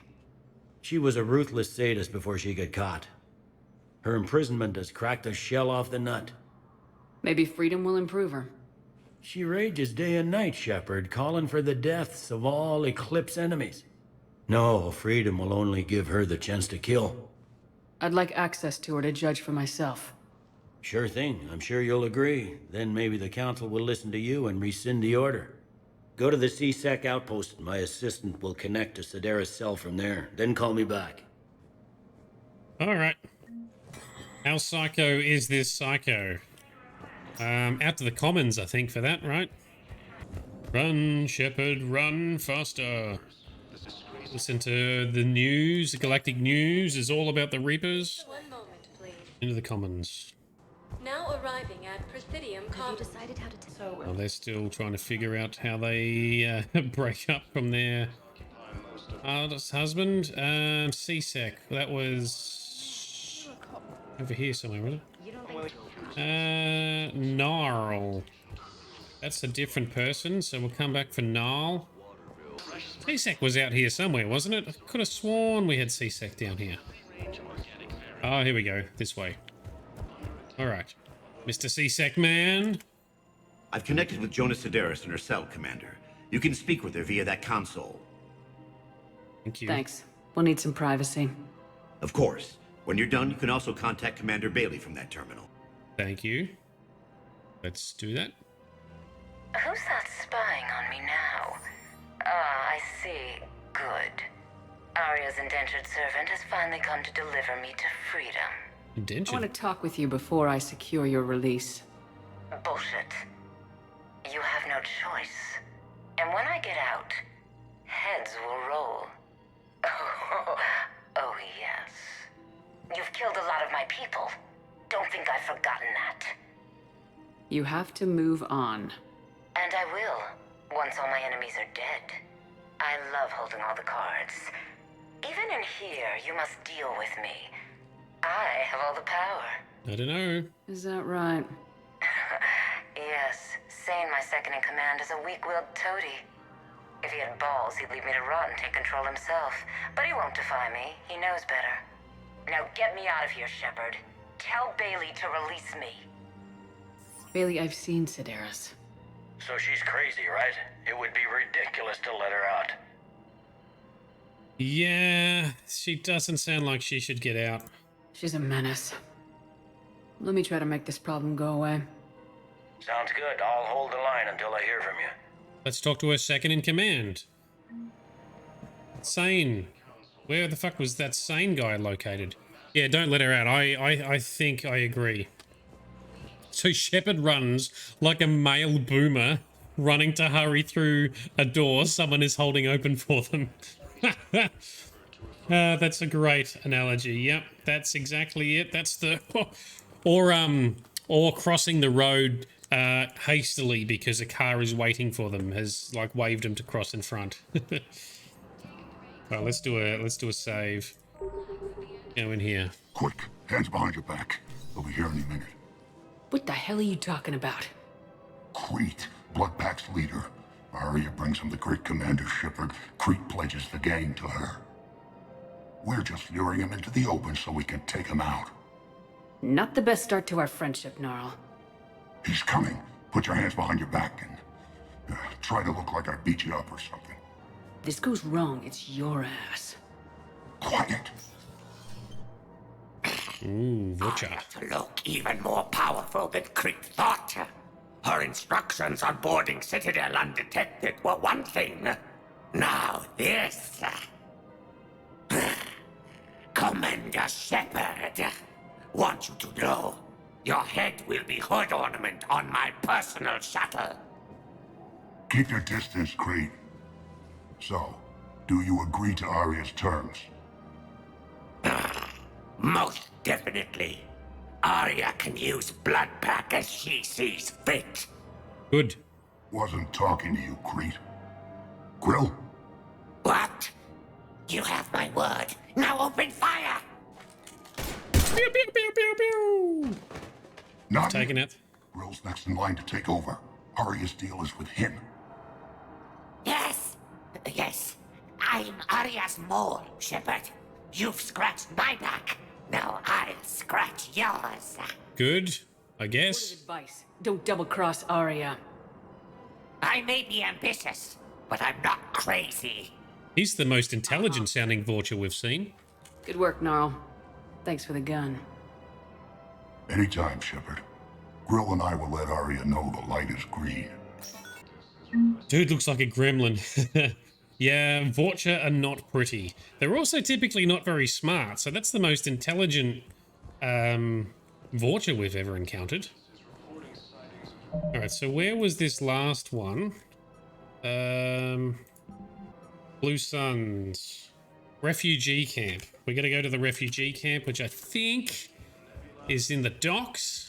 She was a ruthless sadist before she got caught. Her imprisonment has cracked the shell off the nut. Maybe freedom will improve her. She rages day and night, Shepard, calling for the deaths of all Eclipse enemies. No, freedom will only give her the chance to kill. I'd like access to her to judge for myself. Sure thing, I'm sure you'll agree. Then maybe the council will listen to you and rescind the order. Go to the C-Sec outpost and my assistant will connect to Sedaris' cell from there. Then call me back. Alright. How psycho is this psycho? Out to the commons, I think, for that, right? Run, Shepard, run faster. Listen to the news. The galactic news is all about the Reapers. 1 moment, please. Into the commons. Now arriving at Presidium Commons. Have you decided how to Well, they're still trying to figure out how they break up from their husband. C-Sec. That was over here somewhere, wasn't it? Gnarl. That's a different person, so we'll come back for Gnarl. C-Sec was out here somewhere, wasn't it? I could have sworn we had C-Sec down here. Oh, here we go. This way. Alright. Mr. C-Sec man. I've connected with Jonas Sedaris in her cell, Commander. You can speak with her via that console. Thank you. Thanks. We'll need some privacy. Of course. When you're done, you can also contact Commander Bailey from that terminal. Thank you. Let's do that. Who's that spying on me now? Ah, I see. Good. Aria's indentured servant has finally come to deliver me to freedom. Indentured? I want to talk with you before I secure your release. Bullshit. You have no choice. And when I get out, heads will roll. Oh, yes. You've killed a lot of my people. Don't think I've forgotten that. You have to move on. And I will, once all my enemies are dead. I love holding all the cards. Even in here, you must deal with me. I have all the power. I don't know. Is that right? Yes, Sane, my second in command, is a weak-willed toady. If he had balls, he'd leave me to rot and take control himself. But he won't defy me. He knows better. Now get me out of here, Shepard. Tell Bailey to release me. Bailey, I've seen Cerberus. So she's crazy, right? It would be ridiculous to let her out. Yeah, she doesn't sound like she should get out. She's a menace. Let me try to make this problem go away. Sounds good. I'll hold the line until I hear from you. Let's talk to her second in command. Sane. Where the fuck was that Sane guy located? Yeah, don't let her out. I think I agree. So Shepard runs like a male boomer running to hurry through a door someone is holding open for them. That's a great analogy. Yep, that's exactly it. That's the... or crossing the road hastily because a car is waiting for them, has like waved them to cross in front. Well, let's do a save. Go in here. Quick, hands behind your back. They'll be here any minute. What the hell are you talking about? Crete, Bloodpack's leader. Aria brings him the great Commander Shepard. Crete pledges the gang to her. We're just luring him into the open so we can take him out. Not the best start to our friendship, Gnarl. He's coming. Put your hands behind your back and try to look like I beat you up or something. If this goes wrong, it's your ass. Quiet. Ooh, Butcher. Aria T'Loak even more powerful than Crete thought. Her instructions on boarding Citadel undetected were one thing. Now this. Commander Shepard, want you to know, your head will be hood ornament on my personal shuttle. Keep your distance, Crete. So, do you agree to Aria's terms? Most definitely. Aria can use Bloodpack as she sees fit. Good. Wasn't talking to you, Crete. Grill? What? You have my word. Now open fire! Pew, pew, pew, pew, pew. Not taking it. Grill's next in line to take over. Aria's deal is with him. Yes. Yes. I'm Aria's mole, Shepard. You've scratched my back. Now I'll scratch yours. Good, I guess. Word of advice. Don't double-cross Aria. I may be ambitious, but I'm not crazy. He's the most intelligent sounding Vulture we've seen. Good work, Gnarl. Thanks for the gun. Anytime, Shepard. Grill and I will let Aria know the light is green. Dude looks like a gremlin. Yeah, Vulture are not pretty. They're also typically not very smart, so that's the most intelligent Vulture we've ever encountered. Alright, so where was this last one? Blue Suns. Refugee camp. We're gonna go to the refugee camp, which I think is in the docks.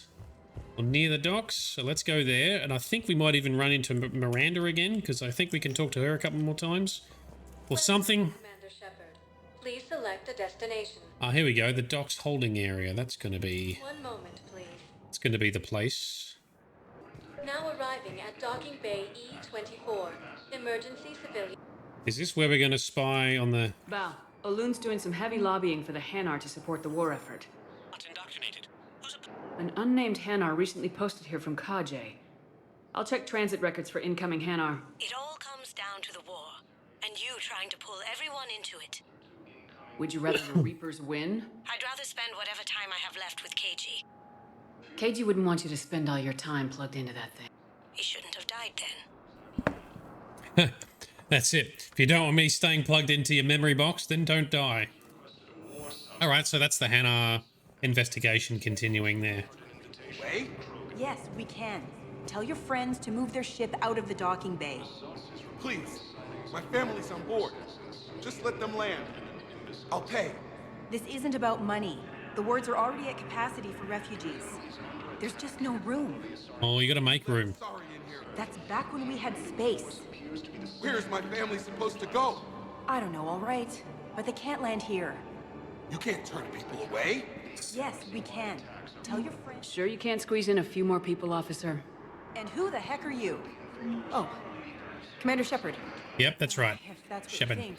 Or near the docks. So let's go there. And I think we might even run into Miranda again, because I think we can talk to her a couple more times. Or something. Commander Shepard, please select a destination. Ah, here we go. The docks holding area. That's gonna be... One moment, please. It's gonna be the place. Now arriving at Docking Bay E24. Emergency civilian. Is this where we're gonna spy on the... Val, Olun's doing some heavy lobbying for the Hanar to support the war effort. What's indoctrinated? An unnamed Hanar recently posted here from Kajay. I'll check transit records for incoming Hanar. It all comes down to the war, and you trying to pull everyone into it. Would you rather the Reapers win? I'd rather spend whatever time I have left with KG. KG wouldn't want you to spend all your time plugged into that thing. He shouldn't have died then. That's it. If you don't want me staying plugged into your memory box, then don't die. Alright, so that's the Hanar investigation continuing there. Wait? Yes, we can. Tell your friends to move their ship out of the docking bay. Please, My family's on board. Just let them land. I'll pay. This isn't about money. The wards are already at capacity for refugees. There's just no room. Oh, you gotta make room. That's back when we had space. Where's my family supposed to go? I don't know, all right. But they can't land here. You can't turn people away. Yes, we can. Tell your friends. Sure you can't squeeze in a few more people, officer? And who the heck are you? Oh, Commander Shepard. Yep, that's right. If that's what Shepard. you think,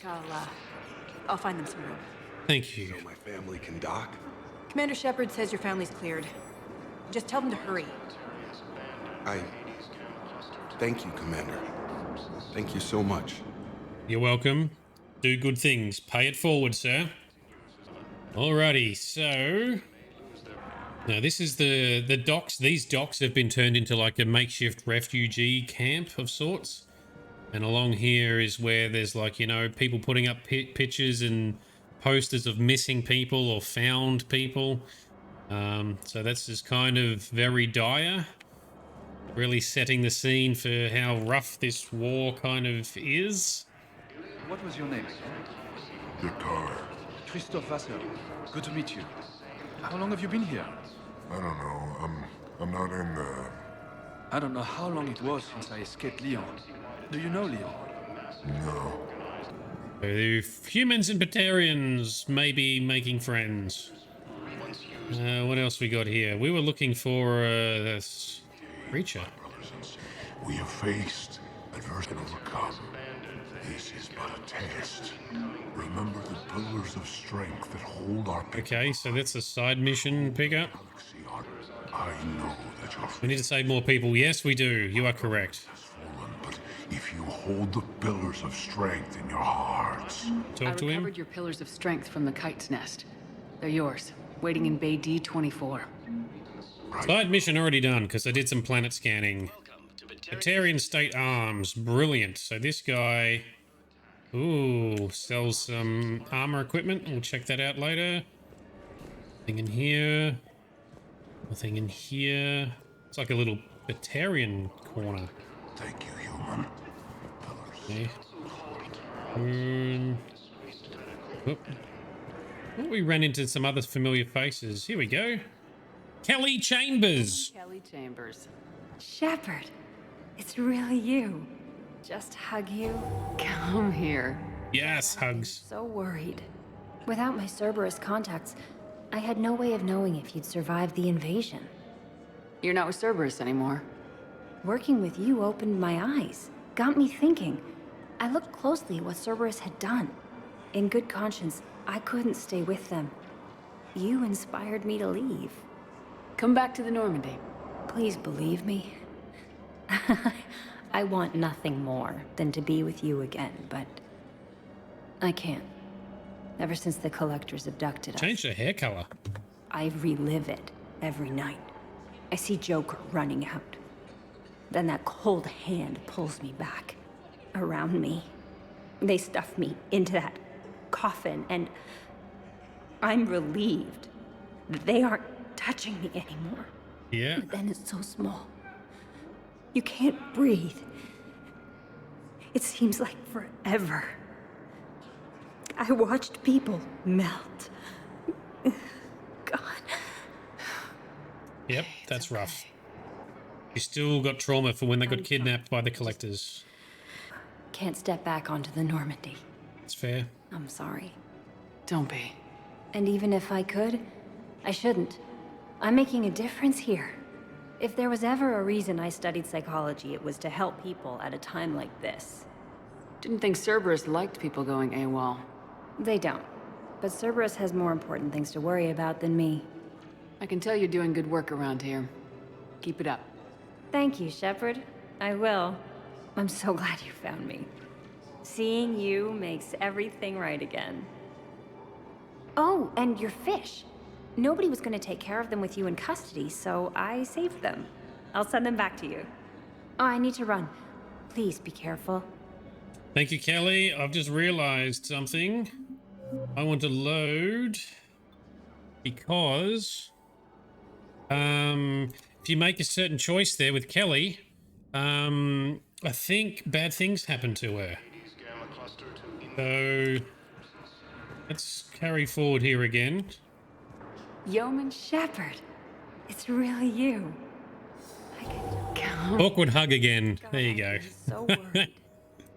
I'll find them some room. Thank you. So my family can dock? Commander Shepard says your family's cleared. Just tell them to hurry. Thank you, Commander. Thank you so much. You're welcome. Do good things. Pay it forward, sir. Alrighty, so... Now this is the docks. These docks have been turned into like a makeshift refugee camp of sorts. And along here is where there's like, you know, people putting up pictures and posters of missing people or found people. So that's just kind of very dire. Really setting the scene for how rough this war kind of is. What was your name? Guitar. Christophe Vasseur. Good to meet you. How long have you been here? I don't know. I'm not in the... I don't know how long it was since I escaped Lyon. Do you know Lyon? No. The humans and Batarians may be making friends. What else we got here? We were looking for this creature. We have faced adversity and overcome. This is but a test. Remember the pillars of strength that hold our... Okay, so that's a side mission pickup. I know that you're... We need to save more people. Yes, we do. You are correct. But if you hold the pillars of strength in your hearts... Talk to him. I recovered your pillars of strength from the kite's nest. They're yours, waiting in Bay D24. Side mission already done, because I did some planet scanning. Batarian State Arms. Brilliant. So this guy... Ooh, sells some armor equipment. We'll check that out later. Nothing in here. Nothing in here. It's like a little Batarian corner. Thank you, human. Okay. Oh, we ran into some other familiar faces. Here we go. Kelly Chambers. Kelly Chambers. Shepard, it's really you. Just hug you. Come here. Yes, hugs. So worried. Without my Cerberus contacts, I had no way of knowing if you'd survived the invasion. You're not with Cerberus anymore. Working with you opened my eyes, got me thinking. I looked closely at what Cerberus had done. In good conscience, I couldn't stay with them. You inspired me to leave. Come back to the Normandy. Please believe me. I want nothing more than to be with you again, but I can't. Ever since the Collectors abducted us. Changed her hair color. I relive it every night. I see Joker running out. Then that cold hand pulls me back. Around me. They stuff me into that coffin, and I'm relieved that they aren't touching me anymore. Yeah. But then it's so small. You can't breathe. It seems like forever. I watched people melt. God. Yep, that's rough. You still got trauma from when they got kidnapped by the Collectors. Can't step back onto the Normandy. It's fair. I'm sorry. Don't be. And even if I could, I shouldn't. I'm making a difference here. If there was ever a reason I studied psychology, it was to help people at a time like this. Didn't think Cerberus liked people going AWOL. They don't. But Cerberus has more important things to worry about than me. I can tell you're doing good work around here. Keep it up. Thank you, Shepard. I will. I'm so glad you found me. Seeing you makes everything right again. Oh, and your fish. Nobody was going to take care of them with you in custody, so I saved them. I'll send them back to you. Oh, I need to run. Please be careful. Thank you, Kelly. I've just realized something. I want to load because if you make a certain choice there with Kelly, I think bad things happen to her. So let's carry forward here again. Yeoman Shepherd, it's really you. Awkward hug again. There you go. So worried.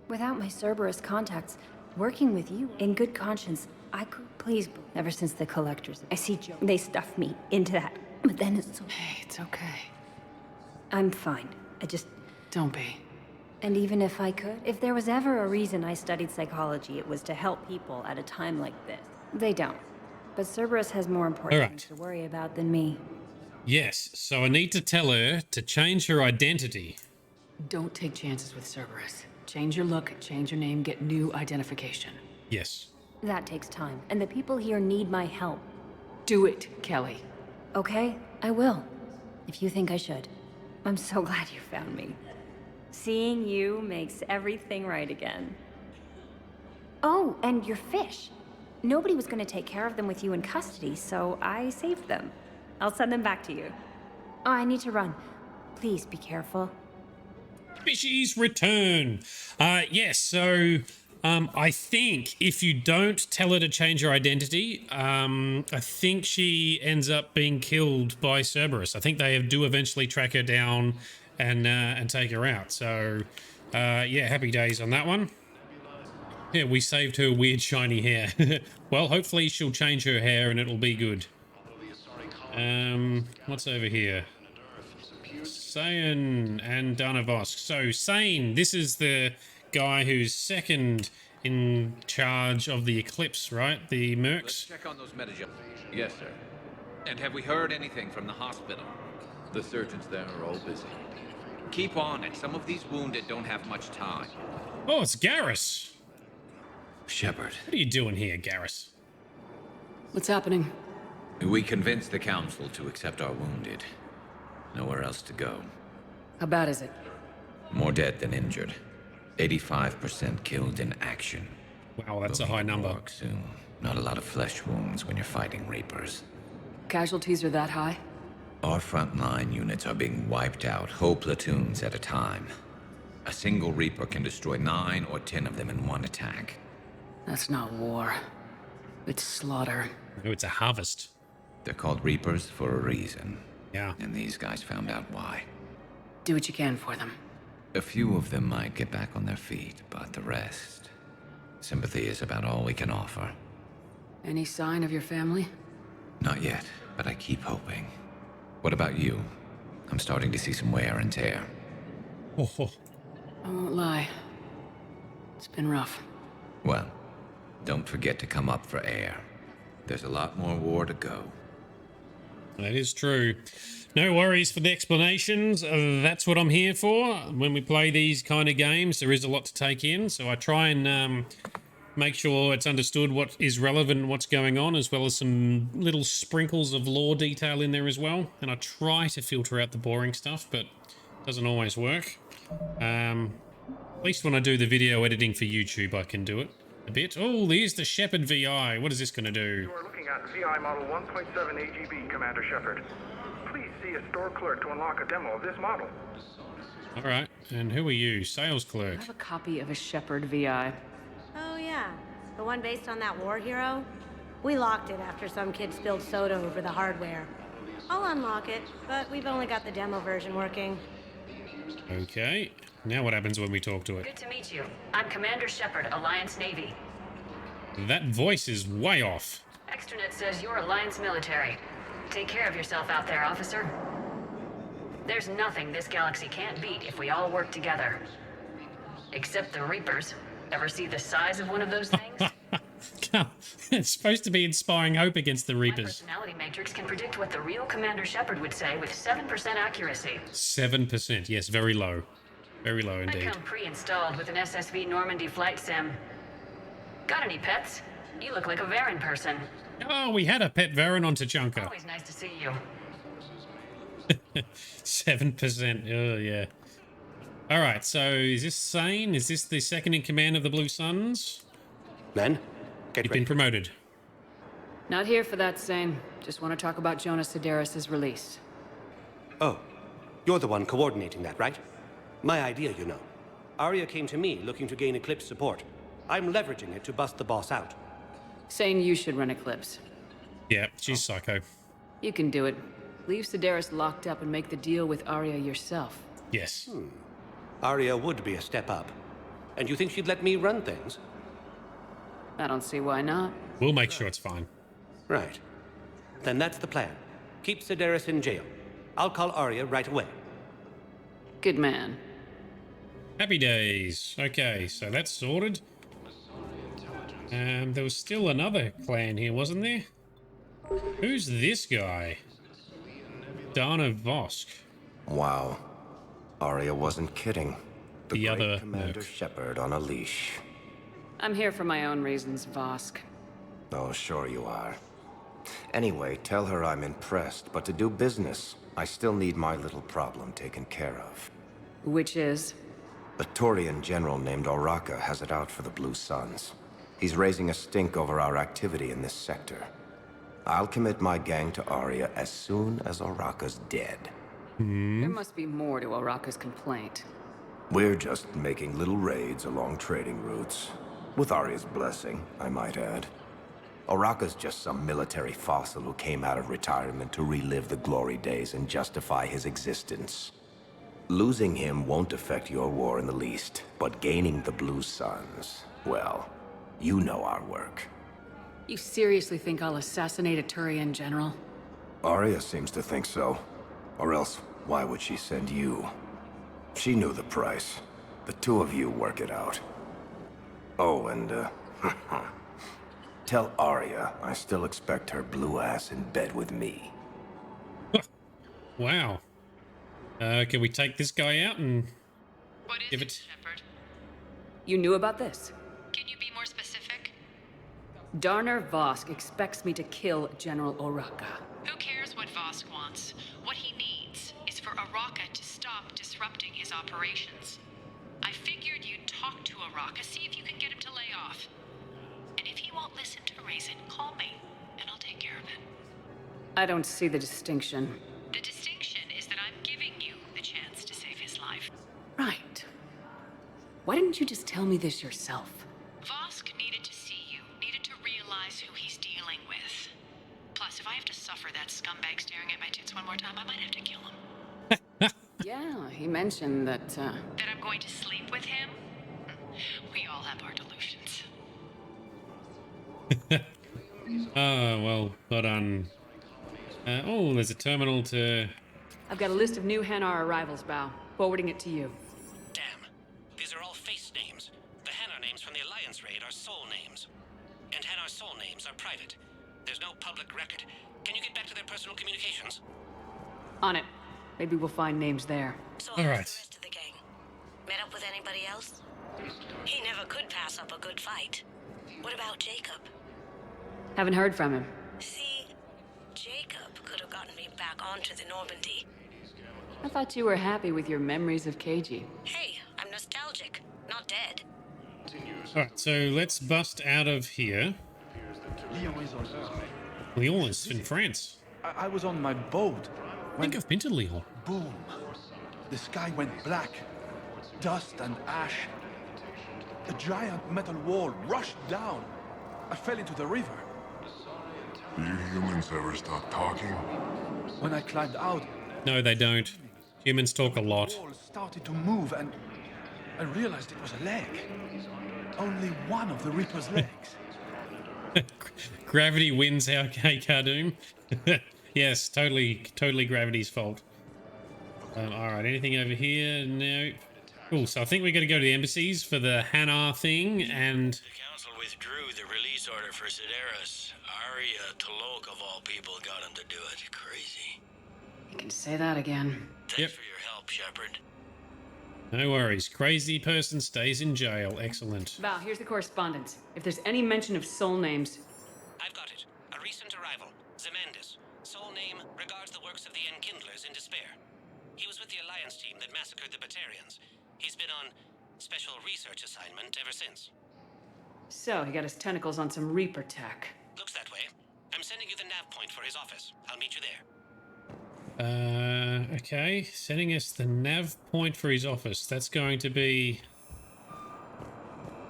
Without my Cerberus contacts, working with you in good conscience, I could please. Ever since the collectors, I see Joe. They stuffed me into that. But then it's so. Hey, it's okay. I'm fine. I just. Don't be. And even if I could, if there was ever a reason I studied psychology, it was to help people at a time like this. They don't. But Cerberus has more important things to worry about than me. Yes, so I need to tell her to change her identity. Don't take chances with Cerberus. Change your look, change your name, get new identification. Yes. That takes time, and the people here need my help. Do it, Kelly. Okay, I will. If you think I should. I'm so glad you found me. Seeing you makes everything right again. Oh, and your fish. Nobody was going to take care of them with you in custody, so I saved them. I'll send them back to you. Oh, I need to run. Please be careful. Fishies return. Yes, so I think if you don't tell her to change her identity, I think she ends up being killed by Cerberus. I think they do eventually track her down and take her out. So, yeah, happy days on that one. Yeah, we saved her weird shiny hair. Well, hopefully she'll change her hair and it'll be good. What's over here? Sane and Danavosk. So, Sane, this is the guy who's second in charge of the Eclipse, right? The Mercs? Let's check on those metagens. Yes, sir. And have we heard anything from the hospital? The surgeons there are all busy. Keep on it. Some of these wounded don't have much time. Oh, it's Garrus. Shepard. What are you doing here, Garrus? What's happening? We convinced the council to accept our wounded. Nowhere else to go. How bad is it? More dead than injured. 85% killed in action. Wow, that's a high number. Soon. Not a lot of flesh wounds when you're fighting Reapers. Casualties are that high? Our frontline units are being wiped out, whole platoons at a time. A single Reaper can destroy 9 or 10 of them in one attack. That's not war. It's slaughter. No, it's a harvest. They're called Reapers for a reason. Yeah. And these guys found out why. Do what you can for them. A few of them might get back on their feet, but the rest... Sympathy is about all we can offer. Any sign of your family? Not yet, but I keep hoping. What about you? I'm starting to see some wear and tear. Oh. I won't lie. It's been rough. Well, don't forget to come up for air. There's a lot more war to go. That is true. No worries for the explanations. That's what I'm here for. When we play these kind of games, there is a lot to take in, so I try and make sure it's understood what is relevant and what's going on, as well as some little sprinkles of lore detail in there as well. And I try to filter out the boring stuff, but it doesn't always work. At least when I do the video editing for YouTube, I can do it a bit. Oh, there's the Shepard VI. What is this going to do? You are looking at VI model 1.7 AGB, Commander Shepard. Please see a store clerk to unlock a demo of this model. All right, and who are you? Sales clerk. I have a copy of a Shepard VI. Oh yeah, the one based on that war hero? We locked it after some kid spilled soda over the hardware. I'll unlock it, but we've only got the demo version working. Okay, now what happens when we talk to it? Good to meet you. I'm Commander Shepard, Alliance Navy. That voice is way off. Extranet says you're Alliance military. Take care of yourself out there, officer. There's nothing this galaxy can't beat if we all work together. Except the Reapers. Ever see the size of one of those things? It's supposed to be inspiring hope against the Reapers. My personality matrix can predict what the real Commander Shepard would say with 7% accuracy. 7%, yes, very low. Very low indeed. I come pre-installed with an SSV Normandy flight sim. Got any pets? You look like a Varen person. Oh, we had a pet Varen on Tachanka. Always nice to see you. 7%, oh yeah. Alright, so is this Sane? Is this the second in command of the Blue Suns? Men, You've been promoted. Not here for that, Sane. Just want to talk about Jonas Sedaris' release. Oh, you're the one coordinating that, right? My idea, you know. Aria came to me looking to gain Eclipse support. I'm leveraging it to bust the boss out. Saying you should run Eclipse. Yeah, she's psycho. You can do it. Leave Cerberus locked up and make the deal with Aria yourself. Yes. Aria would be a step up. And you think she'd let me run things? I don't see why not. We'll make sure it's fine. Right. Then that's the plan. Keep Cerberus in jail. I'll call Aria right away. Good man. Happy days. Okay, so that's sorted. There was still another clan here, wasn't there? Who's this guy? Dana Vosk. Wow. Aria wasn't kidding. The other great Commander Shepard on a leash. I'm here for my own reasons, Vosk. Oh, sure you are. Anyway, tell her I'm impressed, but to do business, I still need my little problem taken care of. Which is? A Taurian general named Oraka has it out for the Blue Suns. He's raising a stink over our activity in this sector. I'll commit my gang to Aria as soon as Oraka's dead. There must be more to Oraka's complaint. We're just making little raids along trading routes. With Aria's blessing, I might add. Oraka's just some military fossil who came out of retirement to relive the glory days and justify his existence. Losing him won't affect your war in the least, but gaining the Blue Suns, well, you know our work. You seriously think I'll assassinate a Turian general? Aria seems to think so. Or else, why would she send you? She knew the price. The two of you work it out. Oh, and, tell Aria I still expect her blue ass in bed with me. Wow. Can we take this guy out and give it? Shepard? You knew about this? Can you be more specific? Darner Vosk expects me to kill General Oraka. Who cares what Vosk wants? What he needs is for Oraka to stop disrupting his operations. I figured you'd talk to Oraka, see if you can get him to lay off. And if he won't listen to reason, call me, and I'll take care of it. I don't see the distinction. The distinction is that I'm giving you the chance to save his life. Right. Why didn't you just tell me this yourself? Vosk needed to see you, needed to realize who he's dealing with. Plus, if I have to suffer that scumbag staring at my tits one more time, I might have to kill him. Yeah, he mentioned that, That I'm going to sleep with him? We all have our delusions. Oh, well, got on. Oh, there's a terminal to... I've got a list of new Hanar arrivals, Bao. Forwarding it to you. Damn. These are all face names. The Hanar names from the Alliance raid are soul names. And Hanar soul names are private. There's no public record. Can you get back to their personal communications? On it. Maybe we'll find names there. So All how's right. the rest of the gang? Met up with anybody else? He never could pass up a good fight. What about Jacob? Haven't heard from him. See, Jacob could have gotten me back onto the Normandy. I thought you were happy with your memories of KG. Hey, I'm nostalgic, not dead. Alright, so let's bust out of here. Lyon is in France. I was on my boat. I think I've been to Lyon. Boom. The sky went black. Dust and ash. A giant metal wall rushed down. I fell into the river. Do you humans ever stop talking? When I climbed out, No, they don't. Humans talk a lot. the wall started to move and I realized it was a leg. Only one of the Reaper's legs. Gravity wins our Cardoom. Yes, totally gravity's fault. Alright, anything over here? No. Cool, so I think we're going to go to the embassies for the Hanar thing, and... The council withdrew the release order for Cerberus. Aria T'Loak, of all people, got him to do it. Crazy. You can say that again. Thanks for your help, Shepard. No worries. Crazy person stays in jail. Excellent. Bao, here's the correspondence. If there's any mention of soul names... I've got it. A recent arrival. Zemandis. Soul name regards the works of the Enkindlers in despair. He was with the Alliance team that massacred the Batarians. He's been on special research assignment ever since. So, he got his tentacles on some Reaper tech. Looks that way. I'm sending you the nav point for his office. I'll meet you there. Okay. Sending us the nav point for his office. That's going to be...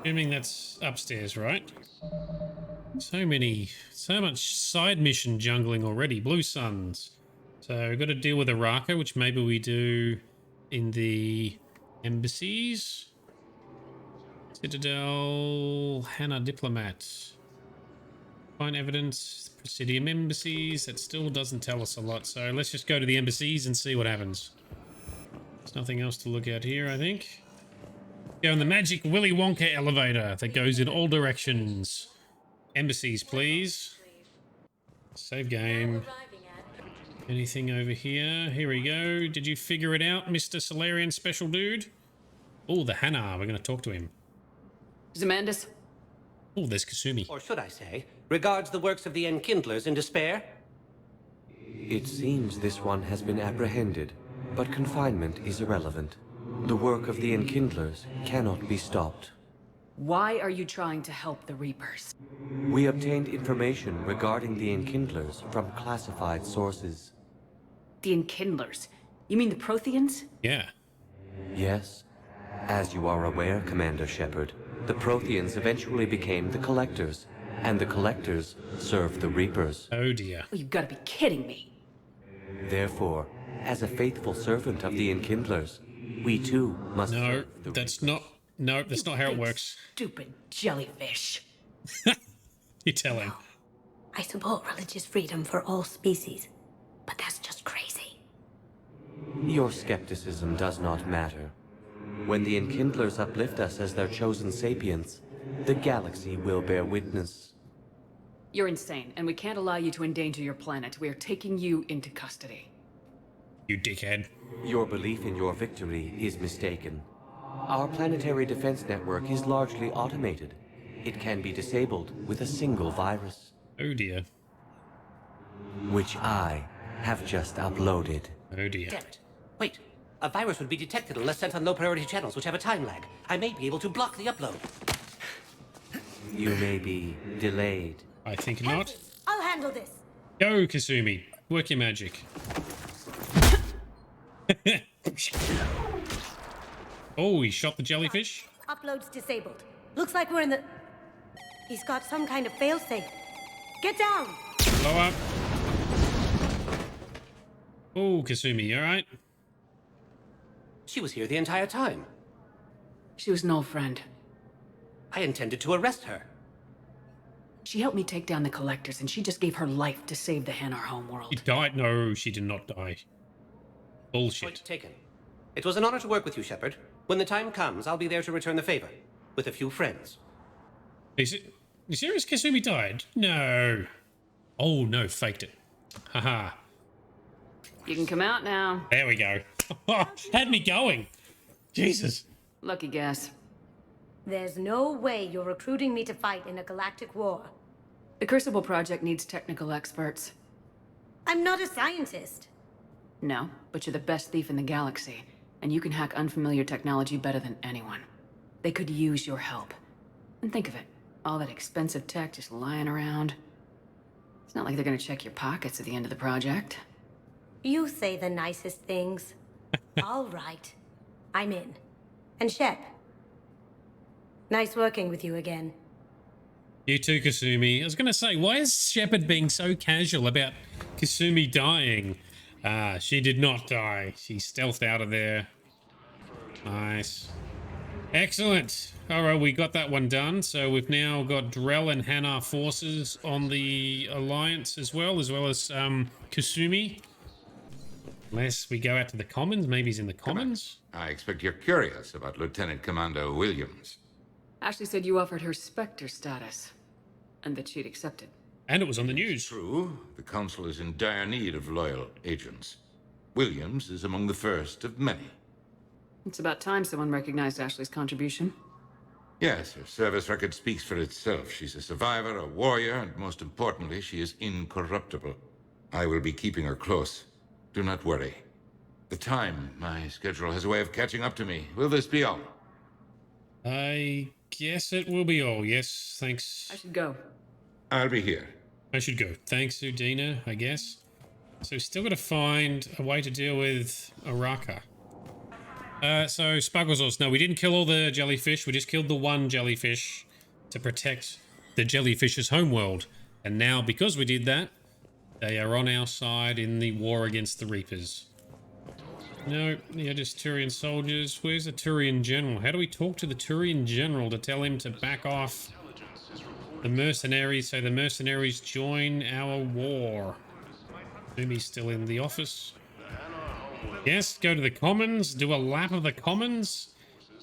Assuming that's upstairs, right? So much side mission jungling already. Blue Suns. So we've got to deal with Araka, which maybe we do in the embassies. Citadel, Hanar Diplomat. Find evidence, Presidium embassies. That still doesn't tell us a lot. So let's just go to the embassies and see what happens. There's nothing else to look at here, I think. Go in the magic Willy Wonka elevator that goes in all directions. Embassies, please. Save game. Anything over here? Here we go. Did you figure it out, Mr. Solarian Special Dude? Oh, the Hanar. We're going to talk to him. Zemandis? Oh, there's Kasumi. Or should I say, regards the works of the Enkindlers in despair? It seems this one has been apprehended, but confinement is irrelevant. The work of the Enkindlers cannot be stopped. Why are you trying to help the Reapers? We obtained information regarding the Enkindlers from classified sources. The Enkindlers? You mean the Protheans? Yeah. Yes. As you are aware, Commander Shepard, the Protheans eventually became the Collectors, and the Collectors served the Reapers. Oh dear. Oh, you've got to be kidding me. Therefore, as a faithful servant of the Enkindlers, we too must serve the that's not... No, that's not how it works. Stupid jellyfish. You tell him. I support religious freedom for all species, but that's just crazy. Your skepticism does not matter. When the Enkindlers uplift us as their chosen sapients, the galaxy will bear witness. You're insane, and we can't allow you to endanger your planet. We are taking you into custody. You dickhead. Your belief in your victory is mistaken. Our planetary defense network is largely automated. It can be disabled with a single virus. Oh dear. Which I have just uploaded. Oh dear. Damn it. Wait. A virus would be detected unless sent on low-priority channels, which have a time lag. I may be able to block the upload. You may be delayed. I think not. I'll handle this. Go, Kasumi. Work your magic. Oh, he shot the jellyfish? Upload's disabled. Looks like we're in the... He's got some kind of failsafe. Get down! Blow up. Oh, Kasumi, you alright? She was here the entire time. She was an old friend. I intended to arrest her. She helped me take down the Collectors, and she just gave her life to save the Hanar homeworld. She died? No, she did not die. Bullshit. Point taken. It was an honor to work with you, Shepard. When the time comes, I'll be there to return the favor. With a few friends. Is it... You serious? Kasumi died? No. Oh, no, faked it. Haha. You can come out now. There we go. Had me going. Jesus. Lucky guess. There's no way you're recruiting me to fight in a galactic war. The Crucible Project needs technical experts. I'm not a scientist. No, but you're the best thief in the galaxy, and you can hack unfamiliar technology better than anyone. They could use your help. And think of it, all that expensive tech just lying around. It's not like they're gonna check your pockets at the end of the project. You say the nicest things. All right. I'm in. And Shep. Nice working with you again. You too, Kasumi. I was going to say, why is Shepard being so casual about Kasumi dying? She did not die. She stealthed out of there. Nice. Excellent. All right, we got that one done. So we've now got Drell and Hanar forces on the Alliance as well as Kasumi. Unless we go out to the Commons. Maybe he's in the Commons. I expect you're curious about Lieutenant Commander Williams. Ashley said you offered her Spectre status, and that she'd accepted. And it was on the news. True. The Council is in dire need of loyal agents. Williams is among the first of many. It's about time someone recognized Ashley's contribution. Yes, her service record speaks for itself. She's a survivor, a warrior, and most importantly, she is incorruptible. I will be keeping her close. Do not worry. The time, my schedule has a way of catching up to me. Will this be all? I guess it will be all. Yes, thanks. I should go. I'll be here. I should go. Thanks, Udina, I guess. So still got to find a way to deal with Araka. So Sparkle Sauce. No, we didn't kill all the jellyfish. We just killed the one jellyfish to protect the jellyfish's homeworld. And now, because we did that, they are on our side in the war against the Reapers. No, yeah, just Turian soldiers. Where's the Turian general? How do we talk to the Turian general to tell him to back off the mercenaries so the mercenaries join our war? Umi's still in the office. Yes, go to the commons, do a lap of the commons.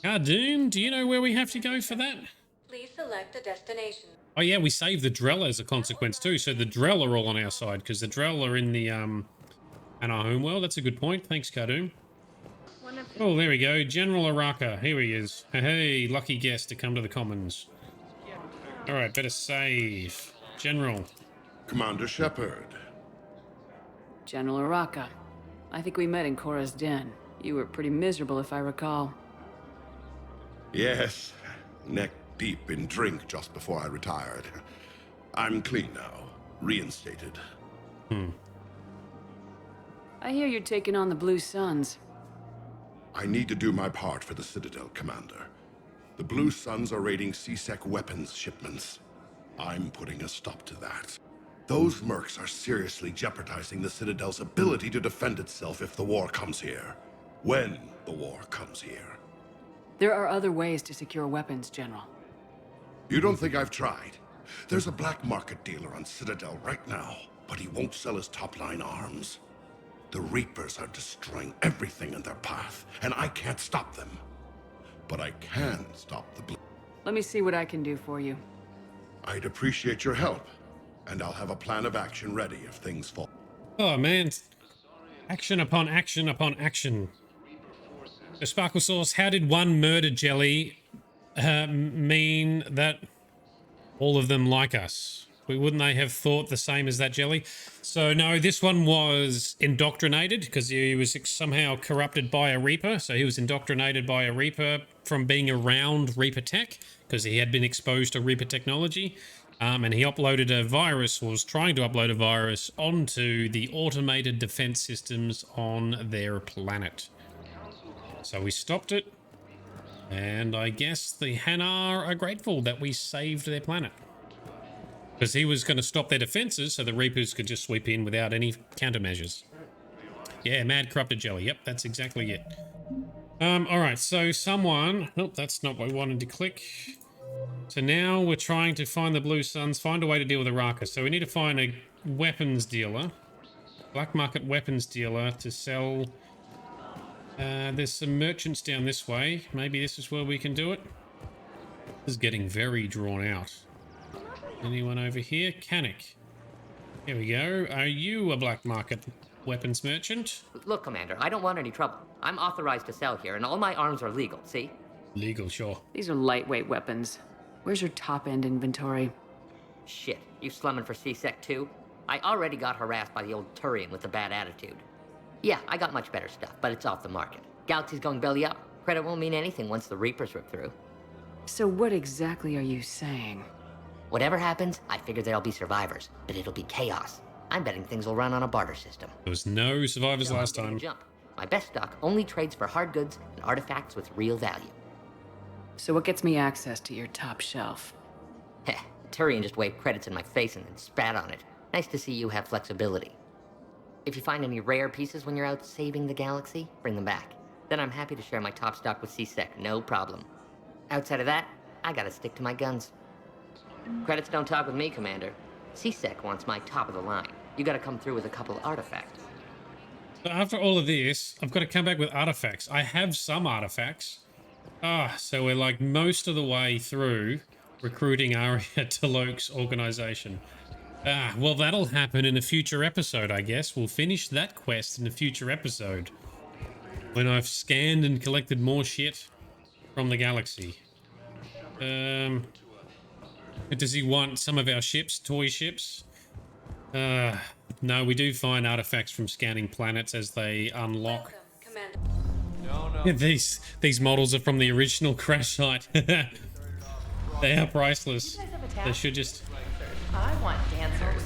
Cardoon, do you know where we have to go for that? Please select a destination. Oh yeah, we saved the Drell as a consequence too, so the Drell are all on our side, because the Drell are in the, in our homeworld. That's a good point. Thanks, Cardoon. Oh, there we go. General Araka. Here he is. Hey, lucky guest to come to the commons. Alright, better save. General. Commander Shepard. General Araka. I think we met in Korra's den. You were pretty miserable, if I recall. Yes, neck deep in drink just before I retired. I'm clean now, reinstated. I hear you're taking on the Blue Suns. I need to do my part for the Citadel, Commander. The Blue Suns are raiding C-Sec weapons shipments. I'm putting a stop to that. Those mercs are seriously jeopardizing the Citadel's ability to defend itself if the war comes here. When the war comes here. There are other ways to secure weapons, General. You don't think I've tried? There's a black market dealer on Citadel right now, but he won't sell his top-line arms. The Reapers are destroying everything in their path, and I can't stop them. But I can stop the Blue. Let me see what I can do for you. I'd appreciate your help, and I'll have a plan of action ready if things fall. Oh man, action upon action upon action. So Sparkle Sauce, how did one murder jelly mean that all of them like us? Wouldn't they have thought the same as that jelly? So no, this one was indoctrinated because he was somehow corrupted by a Reaper. So he was indoctrinated by a Reaper from being around Reaper tech because he had been exposed to Reaper technology. And he uploaded a virus, or was trying to upload a virus, onto the automated defense systems on their planet. So we stopped it. And I guess the Hanar are grateful that we saved their planet. Because he was going to stop their defenses so the Reapers could just sweep in without any countermeasures. Yeah, mad corrupted jelly. Yep, that's exactly it. Alright, so someone... Nope, that's not what we wanted to click. So now we're trying to find the Blue Suns, find a way to deal with Araka. So we need to find a weapons dealer. Black market weapons dealer to sell... there's some merchants down this way. Maybe this is where we can do it. This is getting very drawn out. Anyone over here? Canik. Here we go. Are you a black market weapons merchant? Look, Commander, I don't want any trouble. I'm authorized to sell here, and all my arms are legal, see? Legal, sure. These are lightweight weapons. Where's your top-end inventory? Shit, you slumming for C-Sec too? I already got harassed by the old Turian with a bad attitude. Yeah, I got much better stuff, but it's off the market. Galaxy's going belly up. Credit won't mean anything once the Reapers rip through. So what exactly are you saying? Whatever happens, I figure there'll be survivors, but it'll be chaos. I'm betting things will run on a barter system. There was no survivors last time. Jump. My best stock only trades for hard goods and artifacts with real value. So what gets me access to your top shelf? Heh, Turian just waved credits in my face and then spat on it. Nice to see you have flexibility. If you find any rare pieces when you're out saving the galaxy, bring them back. Then I'm happy to share my top stock with C-Sec, no problem. Outside of that, I gotta stick to my guns. Credits don't talk with me, Commander. C-Sec wants my top of the line. You gotta come through with a couple of artifacts. So after all of this, I've got to come back with artifacts. I have some artifacts. So we're like most of the way through recruiting Aria T'Loak's organization. Well, that'll happen in a future episode, I guess. We'll finish that quest in a future episode. When I've scanned and collected more shit from the galaxy. Does he want some of our ships, toy ships? No, we do find artifacts from scanning planets as they unlock. Yeah, these models are from the original crash site. They are priceless. They should just... I want dancers.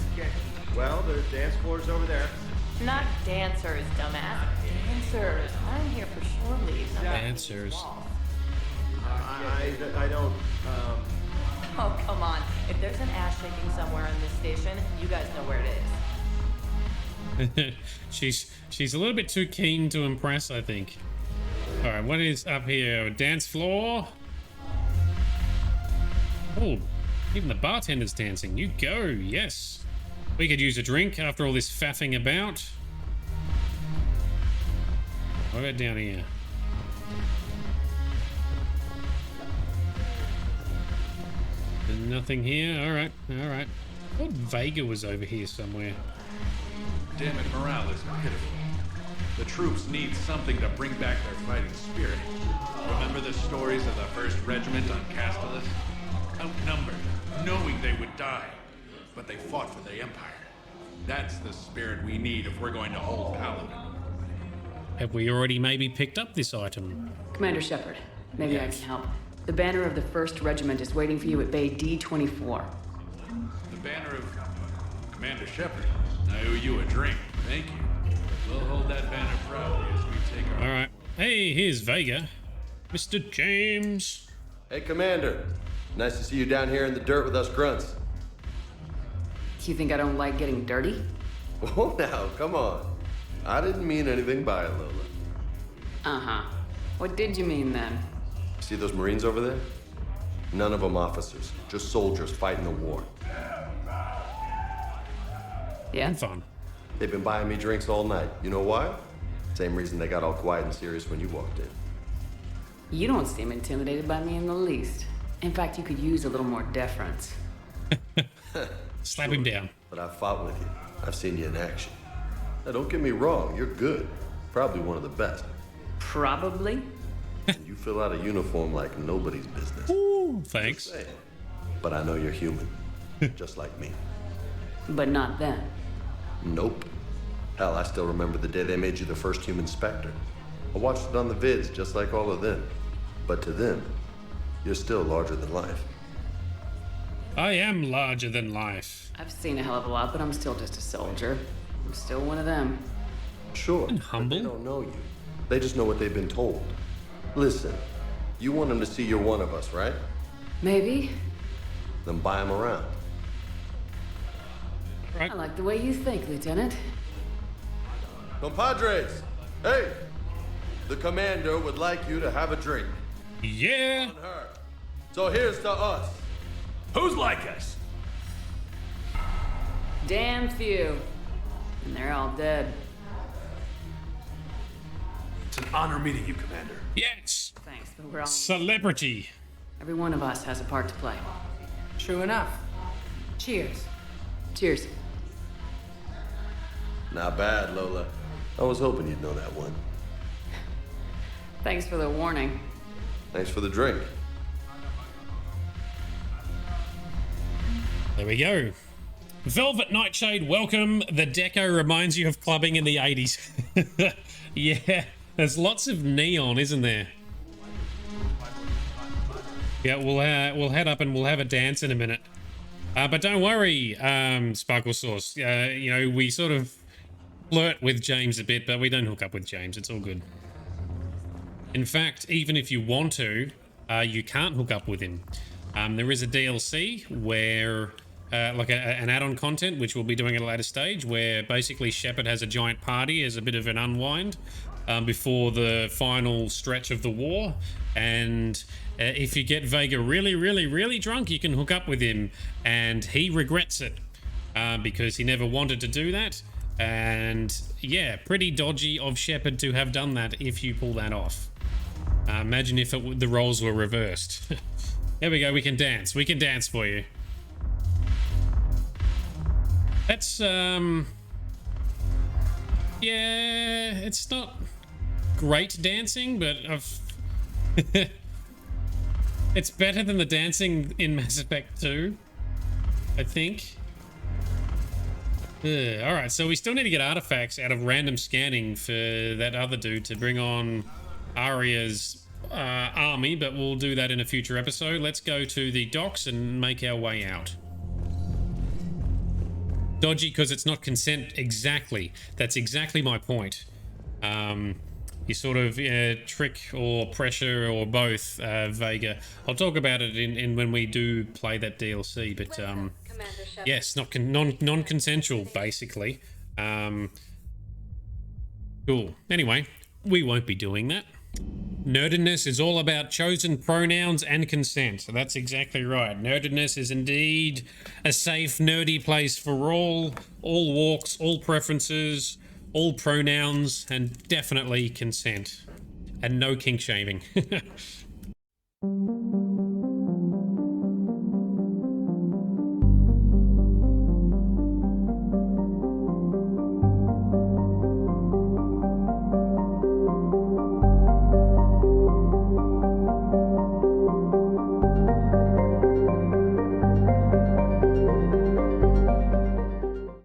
Well, there's dance floors over there. Not dancers, dumbass. Dancers. I'm here for shore leave. Dancers. I don't, Oh, come on. If there's an ass shaking somewhere in this station, you guys know where it is. she's a little bit too keen to impress, I think. All right, what is up here? A dance floor. Oh, even the bartender's dancing. You go, yes. We could use a drink after all this faffing about. What about down here? There's nothing here. All right, all right. I thought Vega was over here somewhere. Damn it, morale is pitiful. The troops need something to bring back their fighting spirit. Remember the stories of the 1st Regiment on Castellus? Outnumbered, knowing they would die, but they fought for the Empire. That's the spirit we need if we're going to hold Paladin. Have we already maybe picked up this item? Commander Shepard, maybe I can help. The banner of the 1st Regiment is waiting for you at Bay D-24. The banner of Commander Shepard. I owe you a drink. Thank you. We'll hold that banner proudly as we take our... All right. Hey, here's Vega. Mr. James. Hey, Commander. Nice to see you down here in the dirt with us grunts. You think I don't like getting dirty? Oh, now, come on. I didn't mean anything by it, Lola. Uh-huh. What did you mean then? See those Marines over there? None of them officers, just soldiers fighting the war. Yeah? Fun. They've been buying me drinks all night. You know why? Same reason they got all quiet and serious when you walked in. You don't seem intimidated by me in the least. In fact, you could use a little more deference. Slap him down. But I've fought with you. I've seen you in action. Now, don't get me wrong, you're good. Probably one of the best. Probably? And you fill out a uniform like nobody's business. Ooh, thanks. Just saying. But I know you're human. Just like me. But not then. Nope. Hell, I still remember the day they made you the first human Spectre. I watched it on the vids, just like all of them. But to them, you're still larger than life. I am larger than life. I've seen a hell of a lot, but I'm still just a soldier. I'm still one of them. Sure. And humble. They don't know you. They just know what they've been told. Listen, you want them to see you're one of us, right? Maybe. Then buy them around. Right. I like the way you think, Lieutenant. Compadres, hey! The commander would like you to have a drink. Yeah. On her. So here's to us. Who's like us? Damn few. And they're all dead. It's an honor meeting you, Commander. Yes. Thanks, but we're all... Celebrity. Every one of us has a part to play. True enough. Cheers. Cheers. Not bad, Lola. I was hoping you'd know that one. Thanks for the warning. Thanks for the drink. There we go. Velvet Nightshade, welcome. The deco reminds you of clubbing in the 80s. Yeah, there's lots of neon, isn't there? Yeah, we'll head up and we'll have a dance in a minute. But don't worry, Sparkle Sauce. You know, we sort of flirt with James a bit, but we don't hook up with James. It's all good. In fact, even if you want to, you can't hook up with him. There is a DLC where, like an add-on content, which we'll be doing at a later stage, where basically Shepard has a giant party as a bit of an unwind before the final stretch of the war. And if you get Vega really, really, really drunk, you can hook up with him. And he regrets it because he never wanted to do that. And yeah, pretty dodgy of Shepard to have done that if you pull that off. Imagine if the roles were reversed. There we go, we can dance. We can dance for you. That's, yeah, it's not great dancing, but it's better than the dancing in Mass Effect 2, I think. Alright, so we still need to get artifacts out of random scanning for that other dude to bring on Aria's army, but we'll do that in a future episode. Let's go to the docks and make our way out. Dodgy because it's not consent exactly. That's exactly my point. You sort of trick or pressure or both, Vega. I'll talk about it in when we do play that DLC, but yes, non-consensual basically. Cool. Anyway, we won't be doing that. Nerdiness is all about chosen pronouns and consent. So that's exactly right. Nerdiness is indeed a safe, nerdy place for all walks, all preferences, all pronouns, and definitely consent. And no kink shaming.